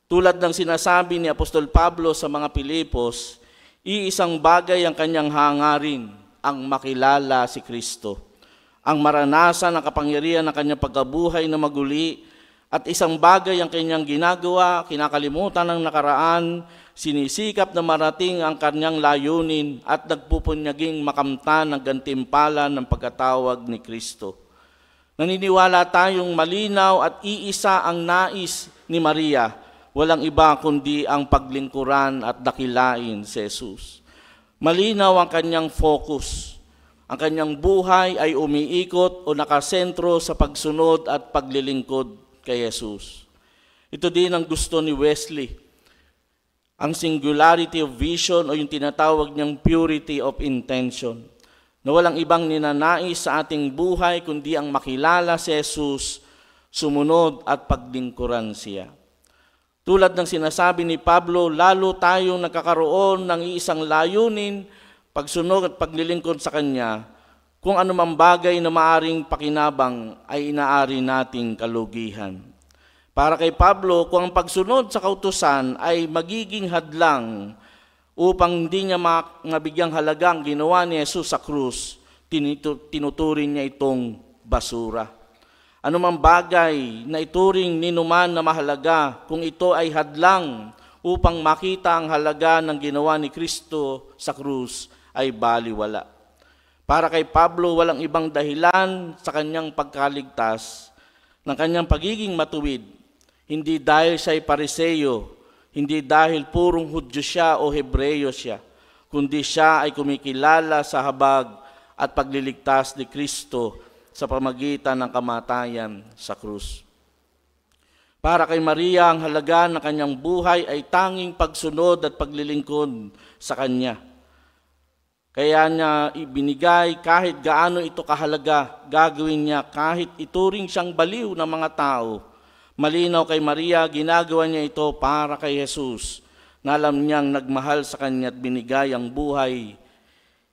Tulad ng sinasabi ni Apostol Pablo sa mga Pilipos, iisang bagay ang kanyang hangarin, ang makilala si Kristo, ang maranasan ang kapangyarihan ng kanyang pagkabuhay na maguli, at isang bagay ang kanyang ginagawa, kinakalimutan ng nakaraan, sinisikap na marating ang kanyang layunin at nagpupunyaging makamtan ng gantimpala ng pagkatawag ni Kristo. Naniniwala tayong malinaw at iisa ang nais ni Maria, walang iba kundi ang paglingkuran at dakilain si Jesus. Malinaw ang kanyang focus. Ang kanyang buhay ay umiikot o nakasentro sa pagsunod at paglilingkod kay Jesus. Ito din ang gusto ni Wesley. Ang singularity of vision o yung tinatawag niyang purity of intention, na walang ibang ninanais sa ating buhay kundi ang makilala si Jesus, sumunod at paglingkuran siya. Tulad ng sinasabi ni Pablo, lalo tayong nagkakaroon ng isang layunin, pagsunod at paglilingkod sa Kanya, kung anumang bagay na maaring pakinabang ay inaari nating kalugihan. Para kay Pablo, kung ang pagsunod sa kautusan ay magiging hadlang upang hindi niya mabigyang halaga ang ginawa ni Jesus sa krus, tinuturing niya itong basura. Anumang bagay na ituring ninuman na mahalaga, kung ito ay hadlang upang makita ang halaga ng ginawa ni Kristo sa krus, ay baliwala. Para kay Pablo, walang ibang dahilan sa kanyang pagkaligtas, ng kanyang pagiging matuwid, hindi dahil siya ay Pariseo, hindi dahil purong Hudyo siya o Hebreyo siya, kundi siya ay kumikilala sa habag at pagliligtas ni Kristo sa pamagitan ng kamatayan sa krus. Para kay Maria, ang halaga ng kanyang buhay ay tanging pagsunod at paglilingkod sa Kanya. Kaya niya ibinigay kahit gaano ito kahalaga, gagawin niya kahit ituring siyang baliw ng mga tao. Malinaw kay Maria, ginagawa niya ito para kay Jesus, na alam niyang nagmahal sa Kanya at binigay ang buhay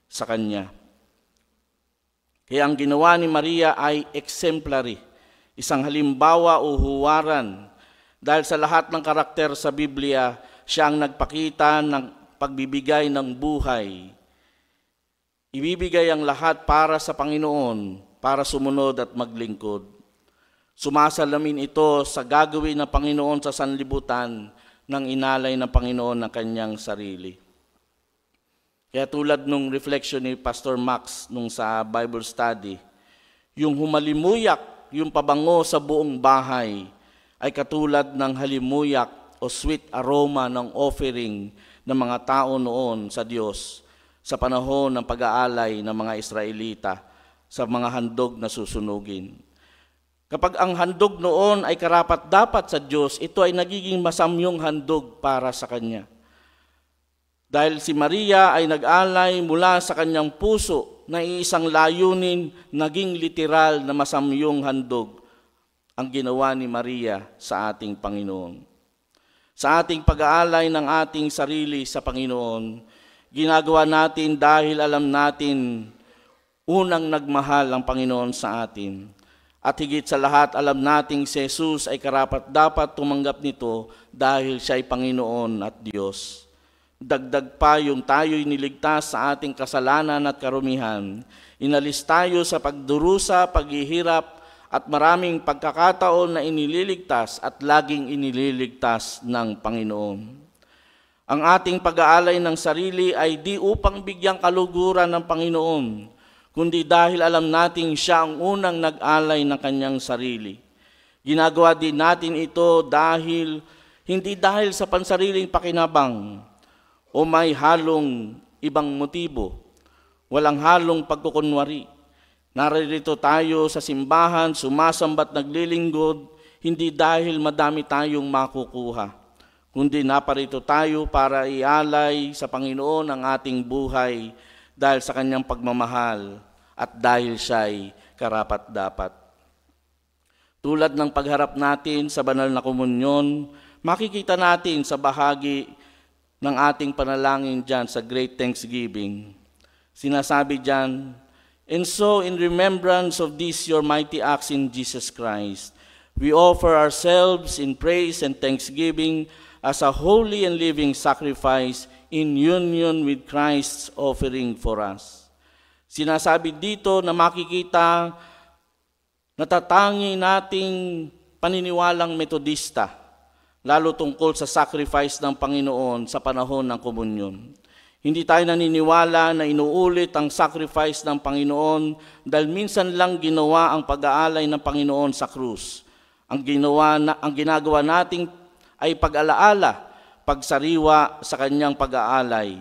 sa Kanya. Kaya ang ginawa ni Maria ay exemplary, isang halimbawa o huwaran. Dahil sa lahat ng karakter sa Biblia, siya ang nagpakita ng pagbibigay ng buhay. Ibibigay ang lahat para sa Panginoon, para sumunod at maglingkod. Sumasalamin ito sa gagawin ng Panginoon sa sanlibutan ng inalay ng Panginoon ng kanyang sarili. Kaya tulad nung reflection ni Pastor Max nung sa Bible study, yung humalimuyak, yung pabango sa buong bahay, ay katulad ng halimuyak o sweet aroma ng offering ng mga tao noon sa Diyos sa panahon ng pag-aalay ng mga Israelita sa mga handog na susunugin. Kapag ang handog noon ay karapat-dapat sa Diyos, ito ay nagiging masamyong handog para sa Kanya. Dahil si Maria ay nag-alay mula sa kanyang puso na isang layunin, naging literal na masamyong handog ang ginawa ni Maria sa ating Panginoon. Sa ating pag-aalay ng ating sarili sa Panginoon, ginagawa natin dahil alam natin unang nagmahal ang Panginoon sa atin. At higit sa lahat, alam nating si Jesus ay karapat-dapat tumanggap nito dahil siya ay Panginoon at Diyos. Dagdag pa yung tayo'y niligtas sa ating kasalanan at karumihan. Inalis tayo sa pagdurusa, paghihirap, at maraming pagkakataon na inililigtas at laging inililigtas ng Panginoon. Ang ating pag-aalay ng sarili ay di upang bigyang kaluguran ng Panginoon, kundi dahil alam nating siya ang unang nag-alay ng kanyang sarili. Ginagawa din natin ito hindi dahil sa pansariling pakinabang o may halong ibang motibo, walang halong pagkukunwari. Naririto tayo sa simbahan, sumasambat, naglilinggod, hindi dahil madami tayong makukuha, kundi naparito tayo para ialay sa Panginoon ang ating buhay dahil sa kanyang pagmamahal at dahil siya'y karapat-dapat. Tulad ng pagharap natin sa banal na komunyon, makikita natin sa bahagi ng ating panalangin dyan sa Great Thanksgiving. Sinasabi dyan, "And so in remembrance of these your mighty acts in Jesus Christ, we offer ourselves in praise and thanksgiving as a holy and living sacrifice in union with Christ's offering for us." Sinasabi dito na makikita natatangi nating paniniwalang Metodista, lalo tungkol sa sacrifice ng Panginoon sa panahon ng komunyon. Hindi tayo naniniwala na inuulit ang sacrifice ng Panginoon dahil minsan lang ginawa ang pag-aalay ng Panginoon sa krus. Ang ginagawa nating ay pag-alaala, pagsariwa sa kanyang pag-aalay.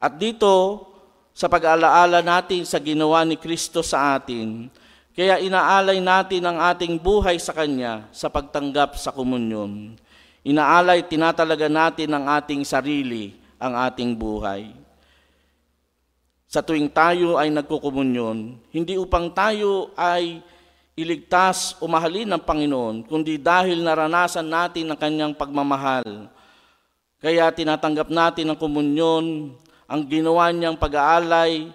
At dito, sa pag-alaala natin sa ginawa ni Kristo sa atin, kaya inaalay natin ang ating buhay sa Kanya sa pagtanggap sa komunyon. Inaalay, tinatalaga natin ang ating sarili, ang ating buhay. Sa tuwing tayo ay nagkukomunyon, hindi upang tayo ay iligtas o mahalin ng Panginoon, kundi dahil naranasan natin ang Kanyang pagmamahal. Kaya tinatanggap natin ang komunyon, ang ginawa niyang pag-aalay,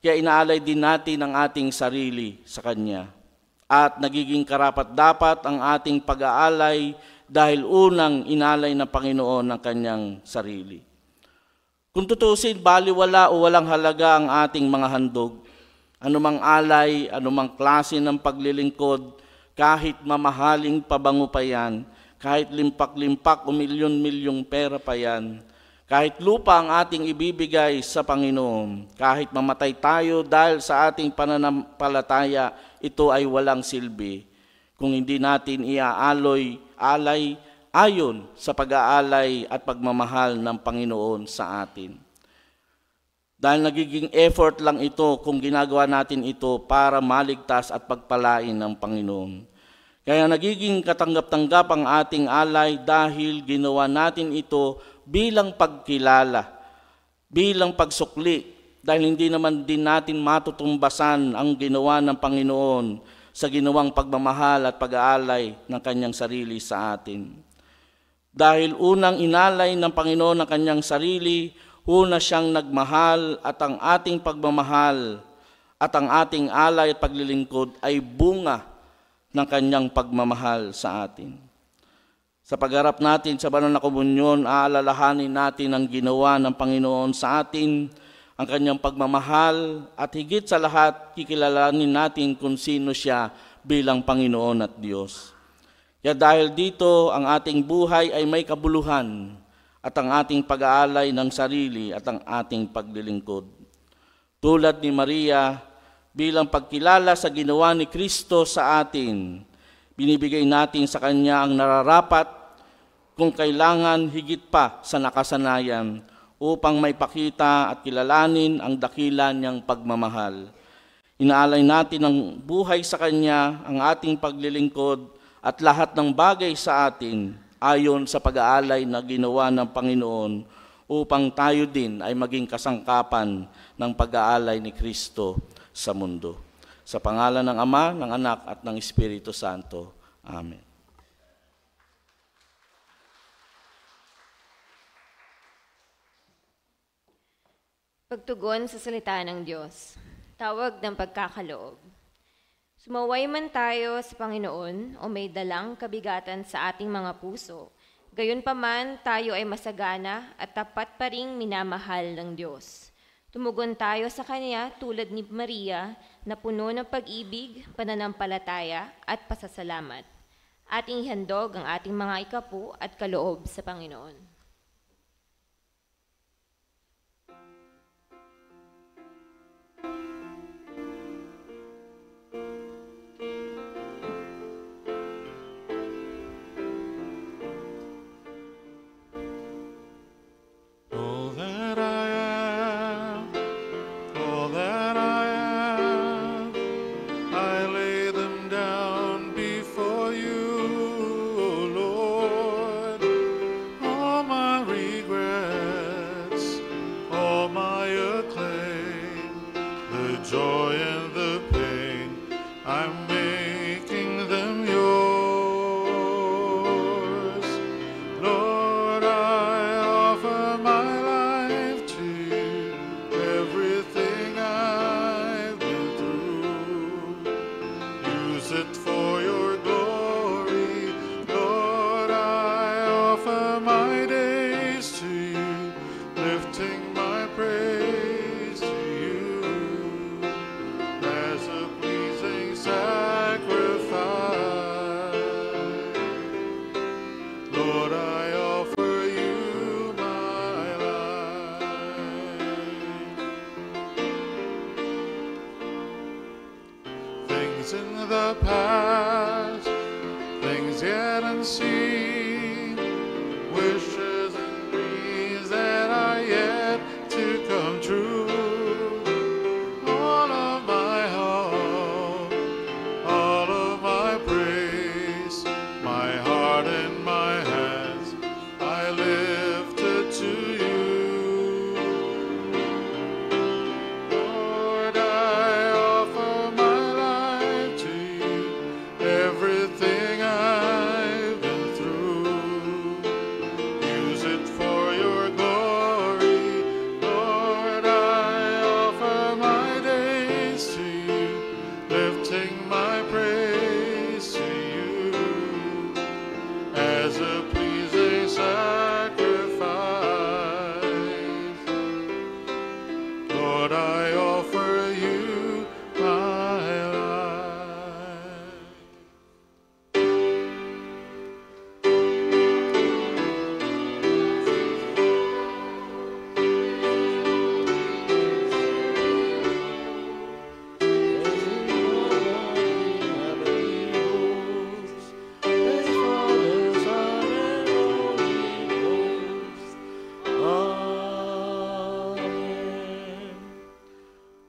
kaya inaalay din natin ang ating sarili sa Kanya. At nagiging karapat-dapat ang ating pag-aalay dahil unang inalay ng Panginoon ang Kanyang sarili. Kung tutusin, baliwala o walang halaga ang ating mga handog. Anumang alay, anumang klase ng paglilingkod, kahit mamahaling pabango pa yan, kahit limpak-limpak o milyon-milyong pera pa yan, kahit lupa ang ating ibibigay sa Panginoon, kahit mamatay tayo dahil sa ating pananampalataya, ito ay walang silbi kung hindi natin alay ayon sa pag-aalay at pagmamahal ng Panginoon sa atin. Dahil nagiging effort lang ito kung ginagawa natin ito para maligtas at pagpalain ng Panginoon. Kaya nagiging katanggap-tanggap ang ating alay dahil ginawa natin ito bilang pagkilala, bilang pagsukli, dahil hindi naman din natin matutumbasan ang ginawa ng Panginoon sa ginawang pagmamahal at pag-aalay ng Kanyang sarili sa atin. Dahil unang inalay ng Panginoon ang Kanyang sarili, una siyang nagmahal at ang ating pagmamahal at ang ating alay at paglilingkod ay bunga ng Kanyang pagmamahal sa atin. Sa pagharap natin sa banal na komunyon, aalalahanin natin ang ginawa ng Panginoon sa atin, ang Kanyang pagmamahal, at higit sa lahat, kikilalanin natin kung sino siya bilang Panginoon at Diyos. Kaya dahil dito, ang ating buhay ay may kabuluhan at ang ating pag-aalay ng sarili at ang ating paglilingkod. Tulad ni Maria, bilang pagkilala sa ginawa ni Kristo sa atin, binibigay natin sa Kanya ang nararapat kung kailangan higit pa sa nakasanayan upang may pakita at kilalanin ang dakila niyang pagmamahal. Inaalay natin ang buhay sa Kanya, ang ating paglilingkod at lahat ng bagay sa atin ayon sa pag-aalay na ginawa ng Panginoon upang tayo din ay maging kasangkapan ng pag-aalay ni Kristo sa mundo. Sa pangalan ng Ama, ng Anak at ng Espiritu Santo. Amen. Pagtugon sa salita ng Diyos. Tawag ng pagkakaloob. Sumaway man tayo sa Panginoon o may dalang kabigatan sa ating mga puso, gayunpaman tayo ay masagana at tapat pa ring minamahal ng Diyos. Tumugon tayo sa Kanya tulad ni Maria na puno ng pag-ibig, pananampalataya at pasasalamat. Ating handog ang ating mga ikapu at kaloob sa Panginoon.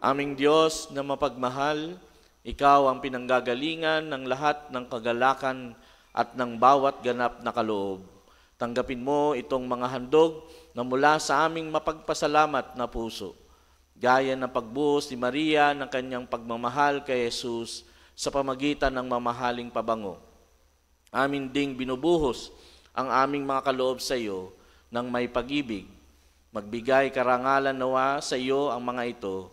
Aming Diyos na mapagmahal, Ikaw ang pinanggagalingan ng lahat ng kagalakan at ng bawat ganap na kaloob. Tanggapin mo itong mga handog na mula sa aming mapagpasalamat na puso, gaya ng pagbuhos ni Maria ng kanyang pagmamahal kay Jesus sa pamagitan ng mamahaling pabango. Amin ding binubuhos ang aming mga kaloob sa iyo ng may pag-ibig. Magbigay karangalan nawa sa iyo ang mga ito.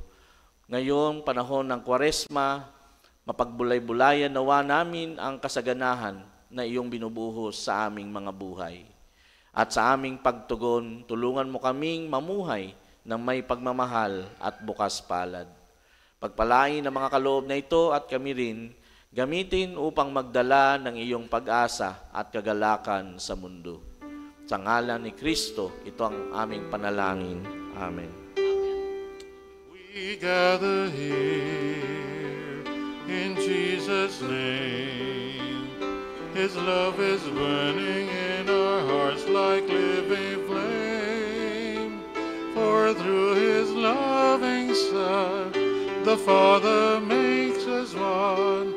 Ngayong panahon ng Kwaresma, mapagbulay-bulayan nawa namin ang kasaganahan na iyong binubuhos sa aming mga buhay. At sa aming pagtugon, tulungan mo kaming mamuhay ng may pagmamahal at bukas palad. Pagpalain ang mga kaloob na ito at kami rin, gamitin upang magdala ng iyong pag-asa at kagalakan sa mundo. Sa ngalan ni Kristo, ito ang aming panalangin. Amen. We gather here in Jesus' name. His love is burning in our hearts like living flame. For through His loving Son, The Father makes us one.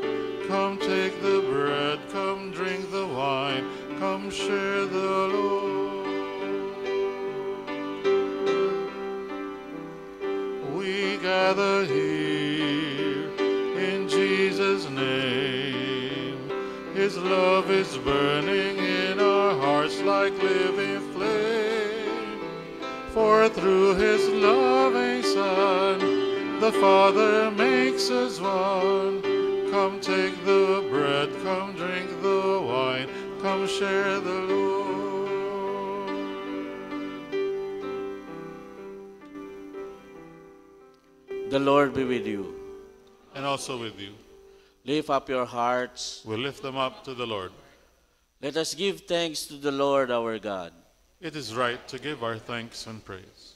Come take the bread, come drink the wine, come share the Lord. We gather here in Jesus' name. His love is burning in our hearts like living flame. For through His loving Son, the Father makes us one. Come take the bread, come drink the wine, come share the Lord. The Lord be with you. And also with you. Lift up your hearts. We lift them up to the Lord. Let us give thanks to the Lord our God. It is right to give our thanks and praise.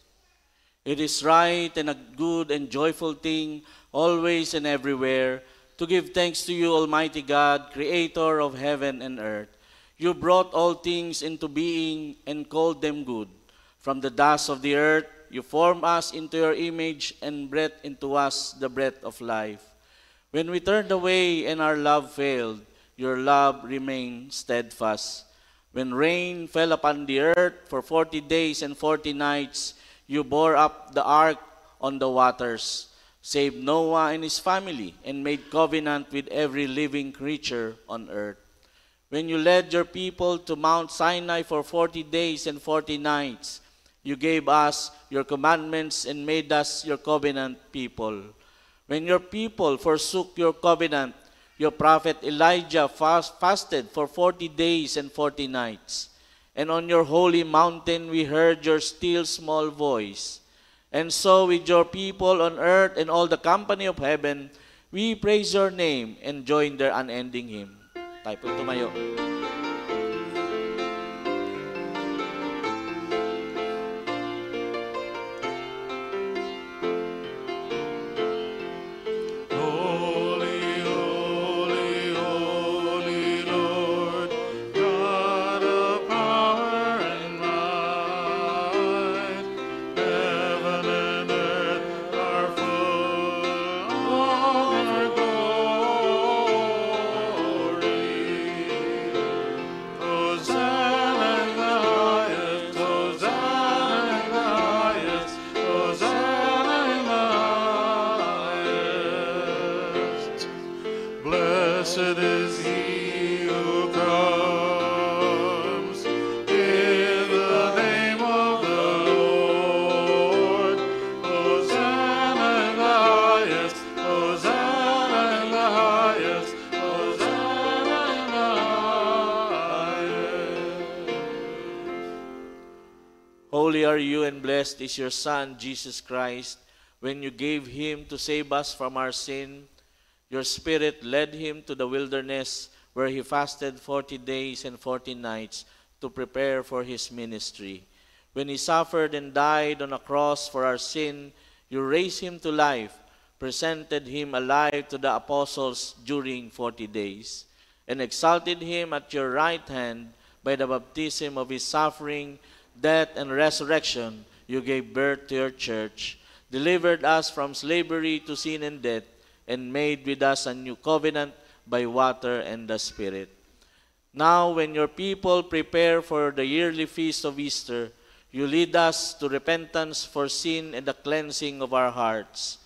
It is right and a good and joyful thing, always and everywhere, to give thanks to you, Almighty God, Creator of heaven and earth. You brought all things into being and called them good. From the dust of the earth, you formed us into your image and breathed into us the breath of life. When we turned away and our love failed, your love remained steadfast. When rain fell upon the earth for 40 days and 40 nights, you bore up the ark on the waters, saved Noah and his family, and made covenant with every living creature on earth. When you led your people to Mount Sinai for 40 days and 40 nights, you gave us your commandments and made us your covenant people. When your people forsook your covenant, your prophet Elijah fasted for 40 days and 40 nights. And on your holy mountain we heard your still small voice. And so with your people on earth and all the company of heaven, we praise your name and join their unending hymn. Tayo po tumayo. Holy are you and blessed is your Son, Jesus Christ. When you gave him to save us from our sin, your Spirit led him to the wilderness where he fasted 40 days and 40 nights to prepare for his ministry. When he suffered and died on a cross for our sin, you raised him to life, presented him alive to the apostles during 40 days, and exalted him at your right hand by the baptism of his suffering, death, and resurrection. You gave birth to your church, delivered us from slavery to sin and death, and made with us a new covenant by water and the Spirit. Now, when your people prepare for the yearly feast of Easter, you lead us to repentance for sin and the cleansing of our hearts,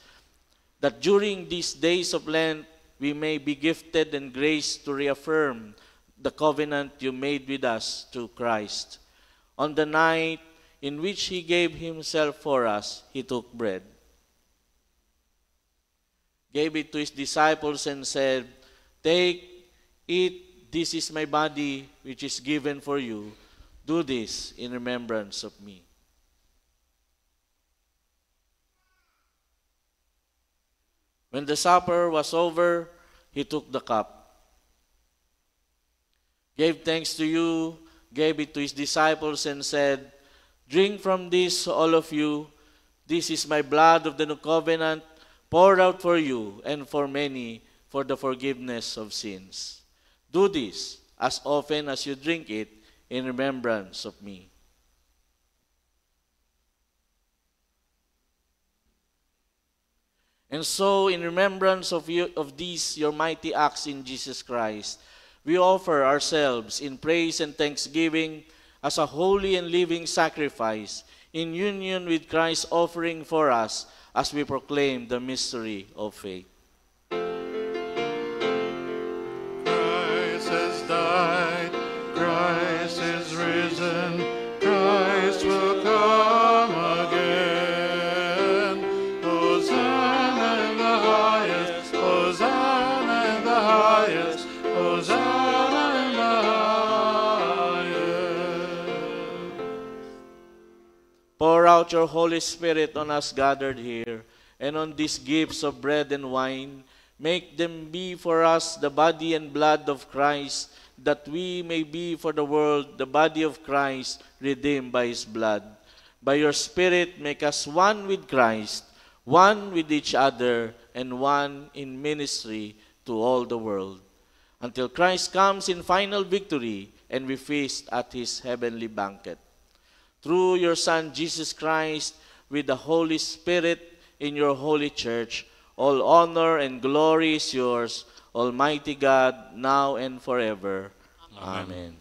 that during these days of Lent, we may be gifted and graced to reaffirm the covenant you made with us through Christ. On the night in which he gave himself for us, he took bread, gave it to his disciples, and said, "Take, eat, this is my body which is given for you. Do this in remembrance of me." When the supper was over, he took the cup, gave thanks to you, gave it to his disciples, and said, "Drink from this, all of you. This is my blood of the new covenant, poured out for you and for many for the forgiveness of sins. Do this as often as you drink it in remembrance of me." And so, in remembrance of these your mighty acts in Jesus Christ, we offer ourselves in praise and thanksgiving as a holy and living sacrifice in union with Christ's offering for us as we proclaim the mystery of faith. Christ has died, Christ is risen, Christ will come again. Hosanna in the highest, Hosanna in the highest, Hosanna in the highest. Pour out your Holy Spirit on us gathered here, and on these gifts of bread and wine. Make them be for us the body and blood of Christ, that we may be for the world the body of Christ, redeemed by His blood. By your Spirit, make us one with Christ, one with each other, and one in ministry to all the world, until Christ comes in final victory and we feast at His heavenly banquet. Through your Son, Jesus Christ, with the Holy Spirit in your holy church, all honor and glory is yours, Almighty God, now and forever. Amen.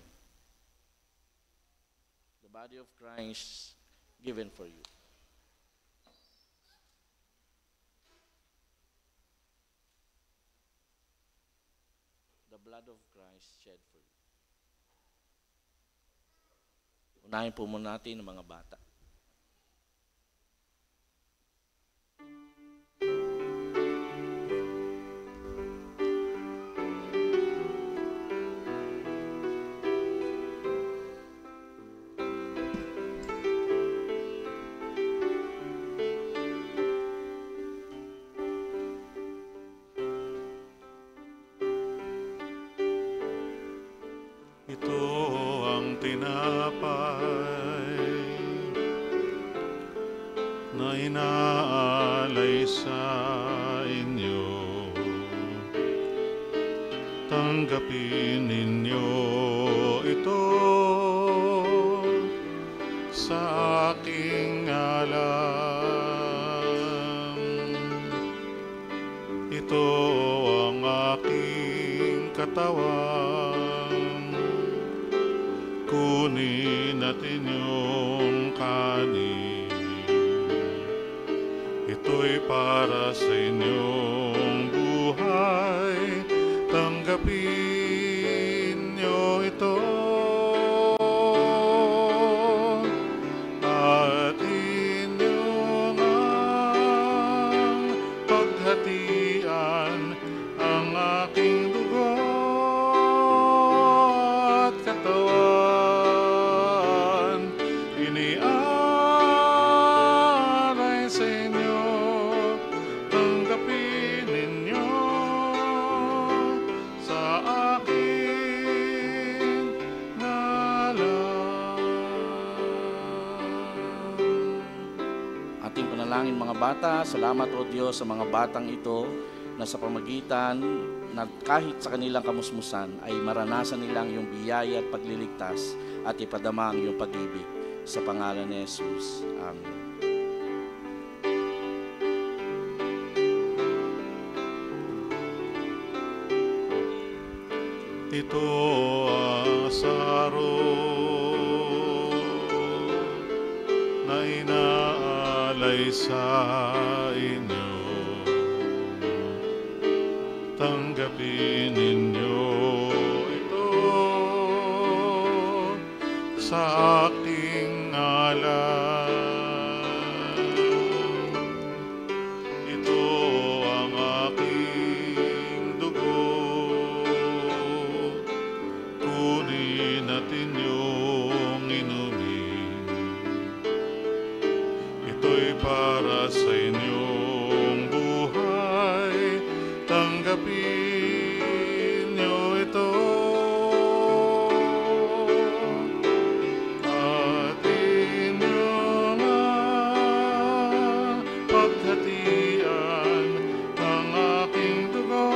The body of Christ given for you. The blood of Christ shed for you. Unahin po muna natin ang mga bata. Ito ang tinapay na inaalay sa inyo. Tanggapin ninyo ito sa aking ngalan. Ito ang aking katawan. Kunin natin yung kanin. Ito'y para sa inyong buhay. Tanggapin nyo ito. At inyong ang paghatian ang aking dugo at katawan. Iniaalay sa inyo, tanggapin ninyo sa aking ngalan. Ating panalangin mga bata, salamat o Diyos sa mga batang ito na sa pamagitan na kahit sa kanilang kamusmusan ay maranasan nilang yung biyaya at pagliligtas at ipadama ang iyong pag-ibig. Sa pangalan ni Jesus. Amen. Ito ang saro na inaalay sa inyo. Tanggapin ninyo ito sa aking ngalan. Ito ang aking dugo. Kunin natin yung inumin. Ito'y para sa inyong buhay. Tanggapin nyo ito. At inyong paghatian ang aking dugo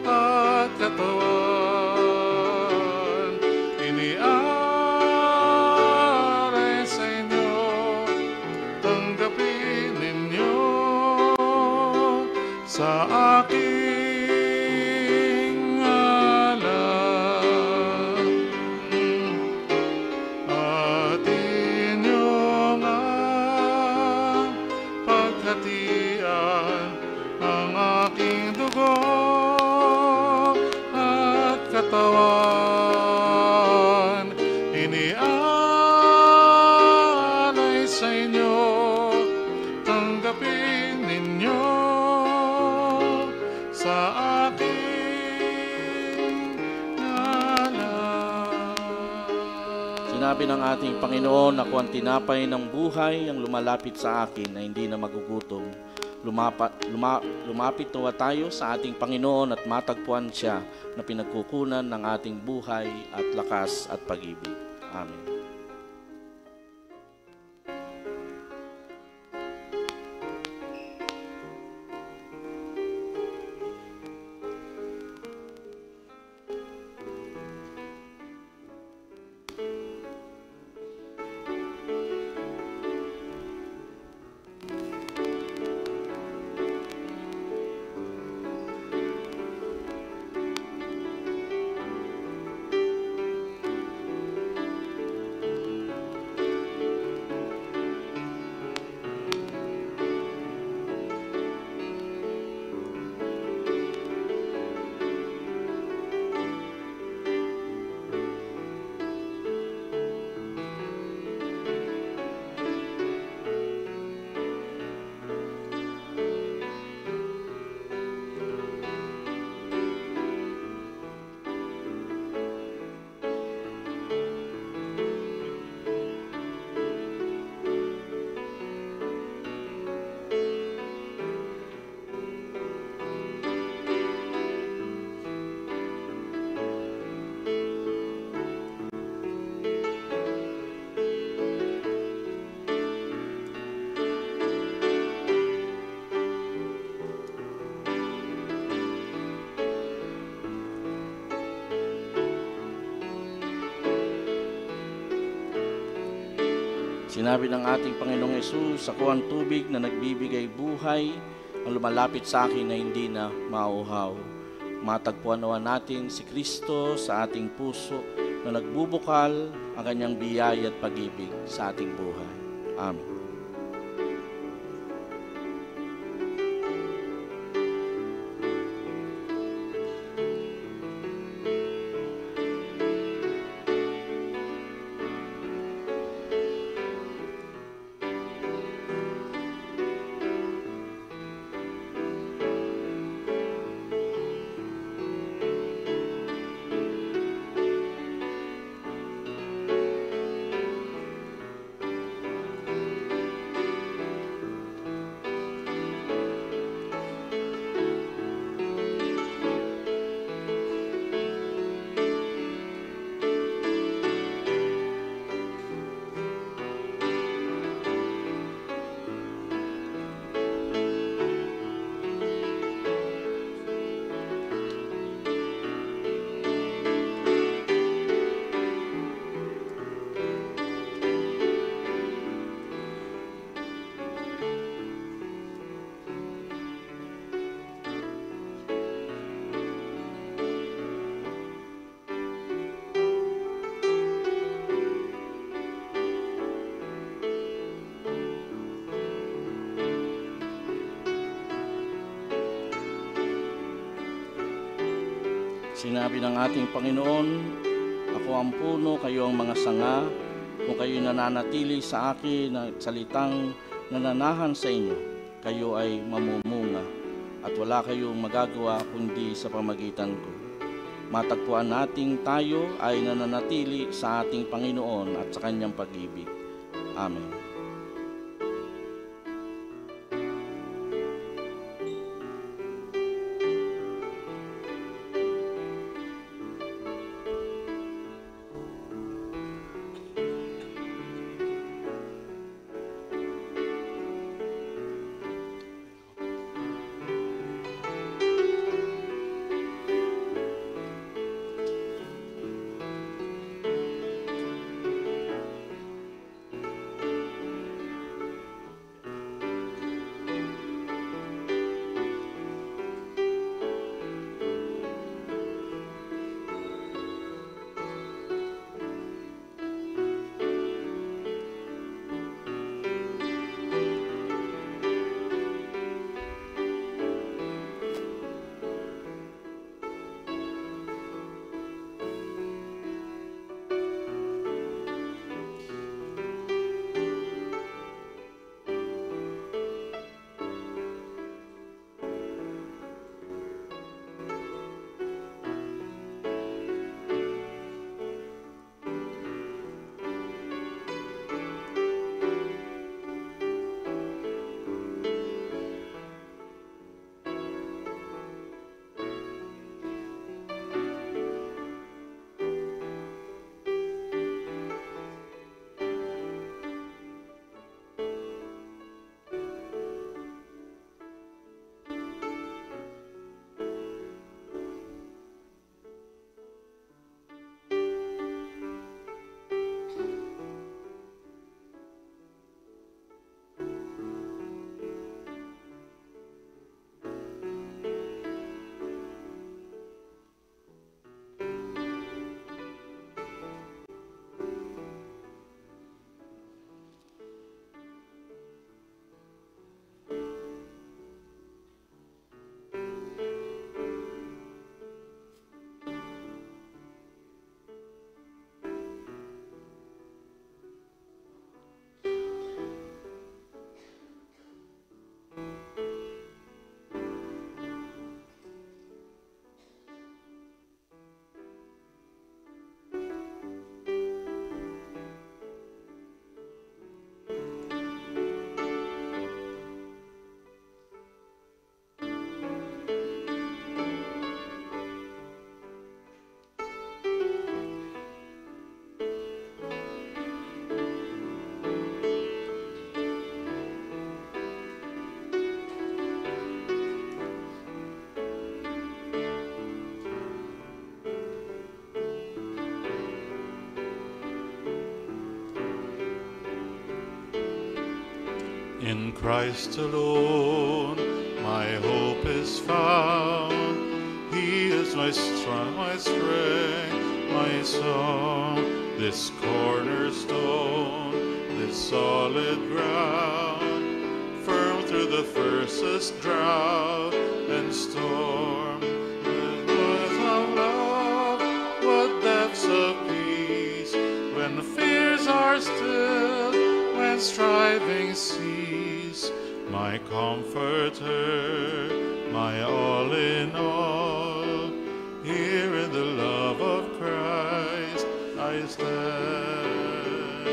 at katawan. Iniaalay sa inyo, tanggapin sa aking ngalan, at inyong paghatian ang aking dugo at katawan, iniaalay sa inyo, tanggapin ninyo sa aking ngalan. Sinabi ng ating Panginoon, ako ang tinapay ng buhay, ang lumalapit sa akin na hindi na magugutom. Lumapit nawa tayo sa ating Panginoon at matagpuan siya na pinagkukunan ng ating buhay at lakas at pag-ibig. Amen. Sinabi ng ating Panginoong Hesus, ako ang tubig na nagbibigay buhay, ang lumalapit sa akin na hindi na mauhaw. Matagpuan nawa natin si Kristo sa ating puso na nagbubukal ang kanyang biyaya at pag-ibig sa ating buhay. Amen. Sinabi ng ating Panginoon, ako ang puno, kayo ang mga sanga. Kung kayo nananatili sa akin at salitang nananahan sa inyo, kayo ay mamumunga at wala kayong magagawa kundi sa pamagitan ko. Matagpuan nating tayo ay nananatili sa ating Panginoon at sa kanyang pag-ibig. Amen. In Christ alone my hope is found. He is my strength, my song. This cornerstone, this solid ground, firm through the fiercest drought and storm. The words of love, what depths of peace, when fears are still, when striving cease. My comforter, my all in all, here in the love of Christ I stand.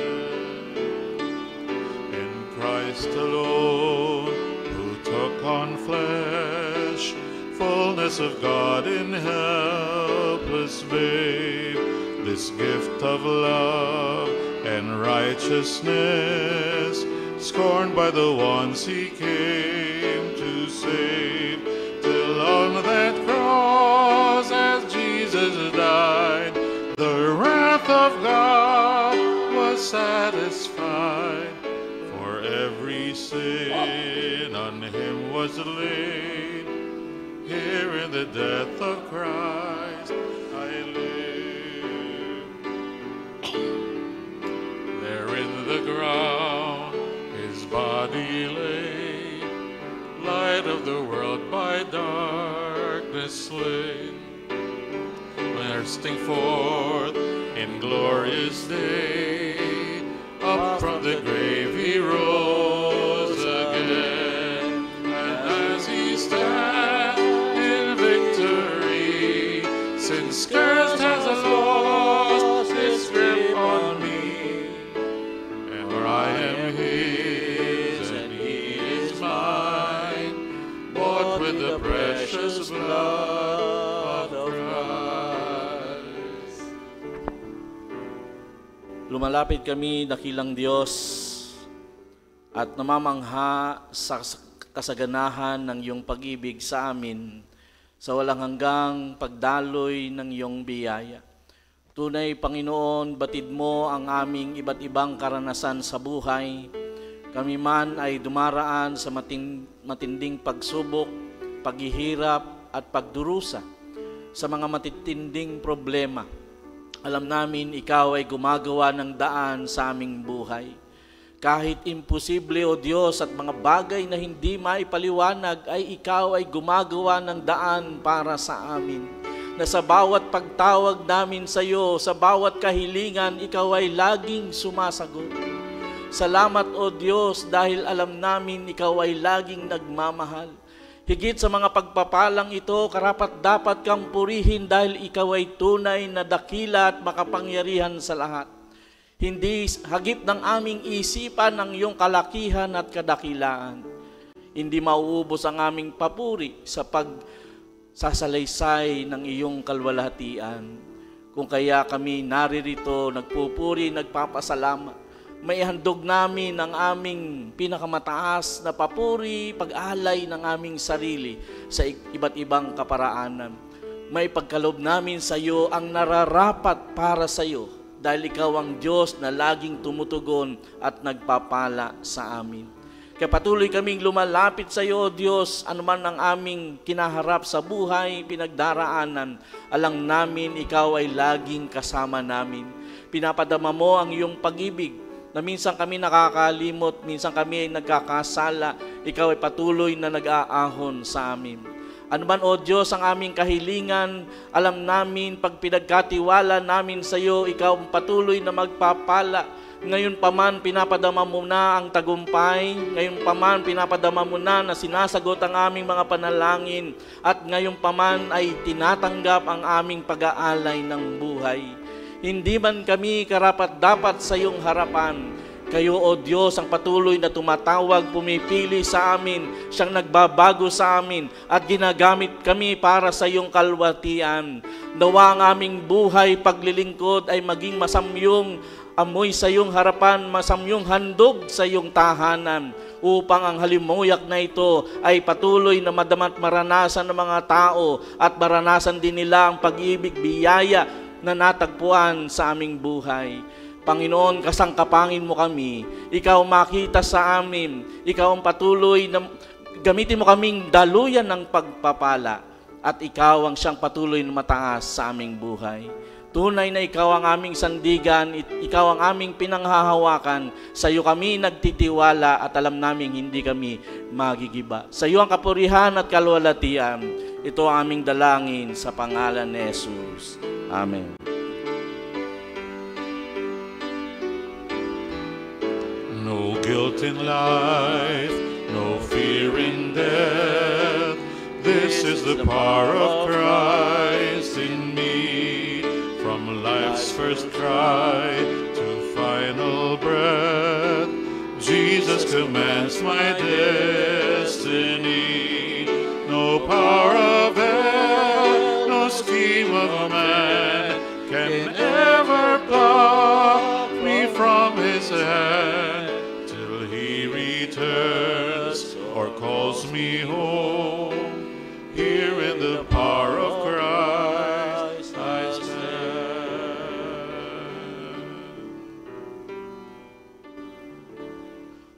In Christ alone, who took on flesh, fullness of God in helpless babe, this gift of love and righteousness, scorned by the ones he came to save, till on that cross as Jesus died, the wrath of God was satisfied. For every sin on him was laid, here in the death of Christ I live. There in the ground his body lay, light of the world by darkness slain, bursting forth in glorious day, up from the grave he rose again. And as he stands in victory, sin scourged has lost its grip on me, and for I am his and he is mine, bought with the precious blood of Christ. Lumalapit kami, dakilang Diyos, at namamangha sa kasaganahan ng iyong pag-ibig sa amin, sa walang hanggang pagdaloy ng iyong biyaya. Tunay, Panginoon, batid mo ang aming iba't ibang karanasan sa buhay. Kami man ay dumaraan sa matinding pagsubok, paghihirap at pagdurusa sa mga matitinding problema. Alam namin ikaw ay gumagawa ng daan sa aming buhay. Kahit imposible, O Diyos, at mga bagay na hindi maipaliwanag, ay ikaw ay gumagawa ng daan para sa amin. Na sa bawat pagtawag namin sa iyo, sa bawat kahilingan, ikaw ay laging sumasagot. Salamat, O Diyos, dahil alam namin ikaw ay laging nagmamahal. Higit sa mga pagpapalang ito, karapat-dapat kang purihin dahil ikaw ay tunay na dakila at makapangyarihan sa lahat. Hindi hagip ng aming isipan ang iyong kalakihan at kadakilaan. Hindi mauubos ang aming papuri sa pagsasalaysay ng iyong kalwalhatian. Kung kaya kami naririto, nagpupuri, nagpapasalamat, may handog namin ang aming pinakamataas na papuri, pag-alay ng aming sarili sa iba't ibang kaparaanan. May pagkalob namin sa iyo ang nararapat para sa iyo dahil ikaw ang Diyos na laging tumutugon at nagpapala sa amin. Kaya patuloy kaming lumalapit sa iyo, O Diyos, anuman ang aming kinaharap sa buhay, pinagdaraanan, alam namin ikaw ay laging kasama namin. Pinapadama mo ang iyong pag-ibig, na minsan kami nakakalimot, minsan kami ay nagkakasala, ikaw ay patuloy na nag-aahon sa amin. Ano man, O Diyos, ang aming kahilingan, alam namin, pag pinagkatiwala namin sa iyo, ikaw ang patuloy na magpapala. Ngayon pa man, pinapadama mo na ang tagumpay. Ngayon pa man, pinapadama mo na sinasagot ang aming mga panalangin. At ngayon pa man ay tinatanggap ang aming pag-aalay ng buhay. Hindi man kami karapat-dapat sa iyong harapan. Kayo, O Diyos, ang patuloy na tumatawag, pumipili sa amin, siyang nagbabago sa amin, at ginagamit kami para sa iyong kalwalhatian. Nawa ang aming buhay, paglilingkod ay maging masamyong amoy sa iyong harapan, masamyong handog sa iyong tahanan, upang ang halimuyak na ito ay patuloy na madamat maranasan ng mga tao at maranasan din nila ang pag-ibig, biyaya na natagpuan sa aming buhay. Panginoon, kasangkapangin mo kami. Ikaw makita sa amin. Ikaw ang patuloy na gamitin mo kaming daluyan ng pagpapala. At ikaw ang siyang patuloy na mataas sa aming buhay. Tunay na ikaw ang aming sandigan, ikaw ang aming pinanghahawakan. Sa iyo kami nagtitiwala at alam naming hindi kami magigiba. Sa iyo ang kapurihan at kalwalatian. Ito ang aming dalangin sa pangalan ni Jesus. Amen. No guilt in life, no fear in death. This is the power of Christ in me. From life's first cry to final breath, Jesus commands my destiny. No power of hell, no scheme of man can ever pluck me from his hand till he returns or calls me home. Here in the power of Christ I stand.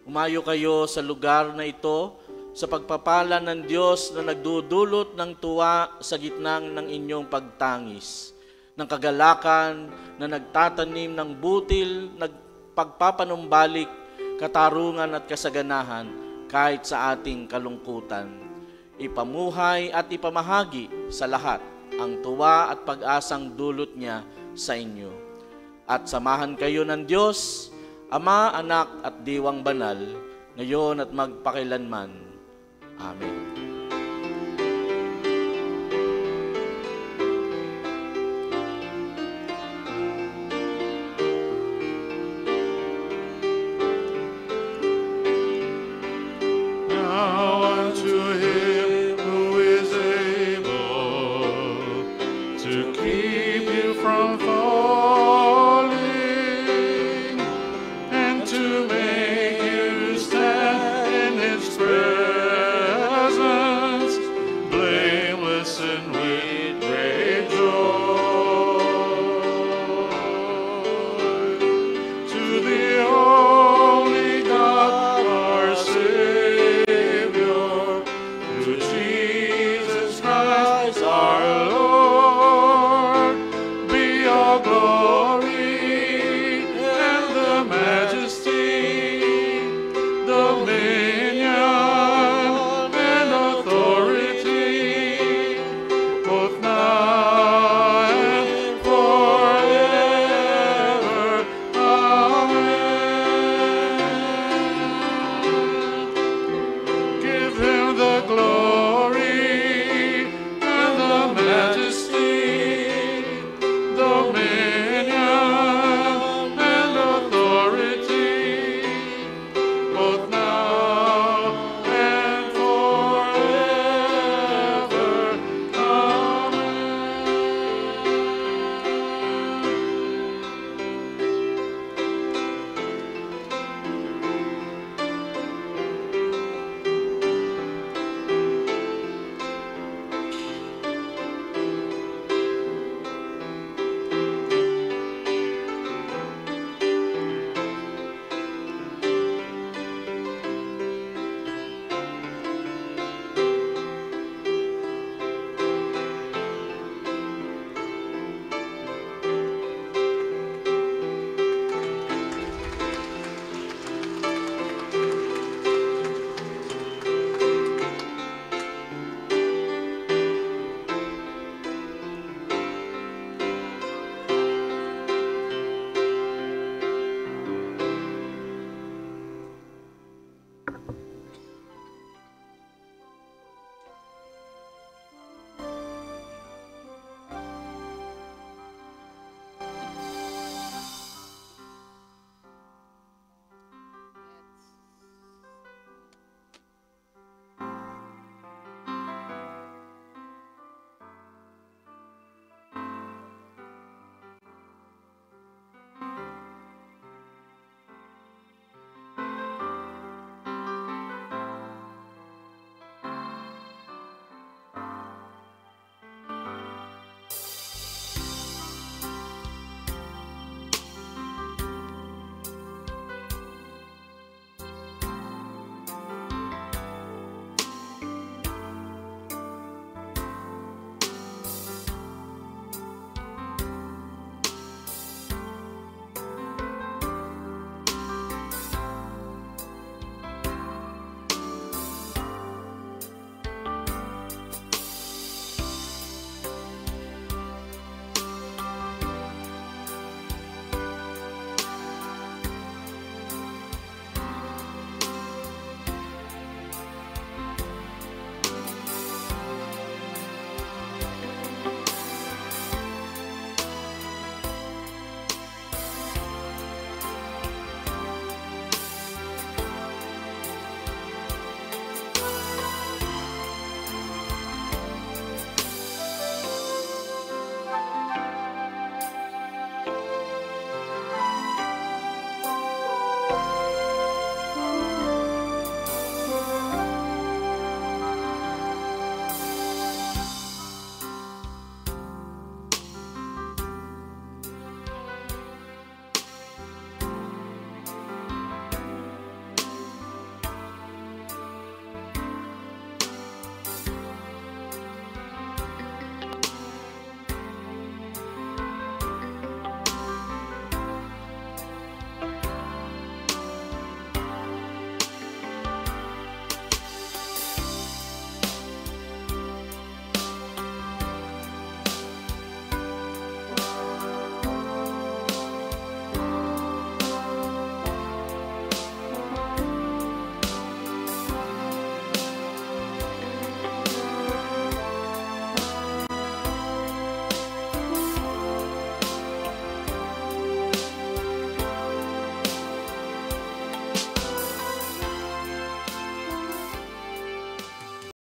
Umayo kayo sa lugar na ito sa pagpapala ng Diyos na nagdudulot ng tuwa sa gitnang ng inyong pagtangis, ng kagalakan na nagtatanim ng butil, nagpagpapanumbalik, katarungan at kasaganahan kahit sa ating kalungkutan. Ipamuhay at ipamahagi sa lahat ang tuwa at pag-asang dulot niya sa inyo. At samahan kayo ng Diyos, Ama, Anak at Diwang Banal, ngayon at magpakilanman. Amen.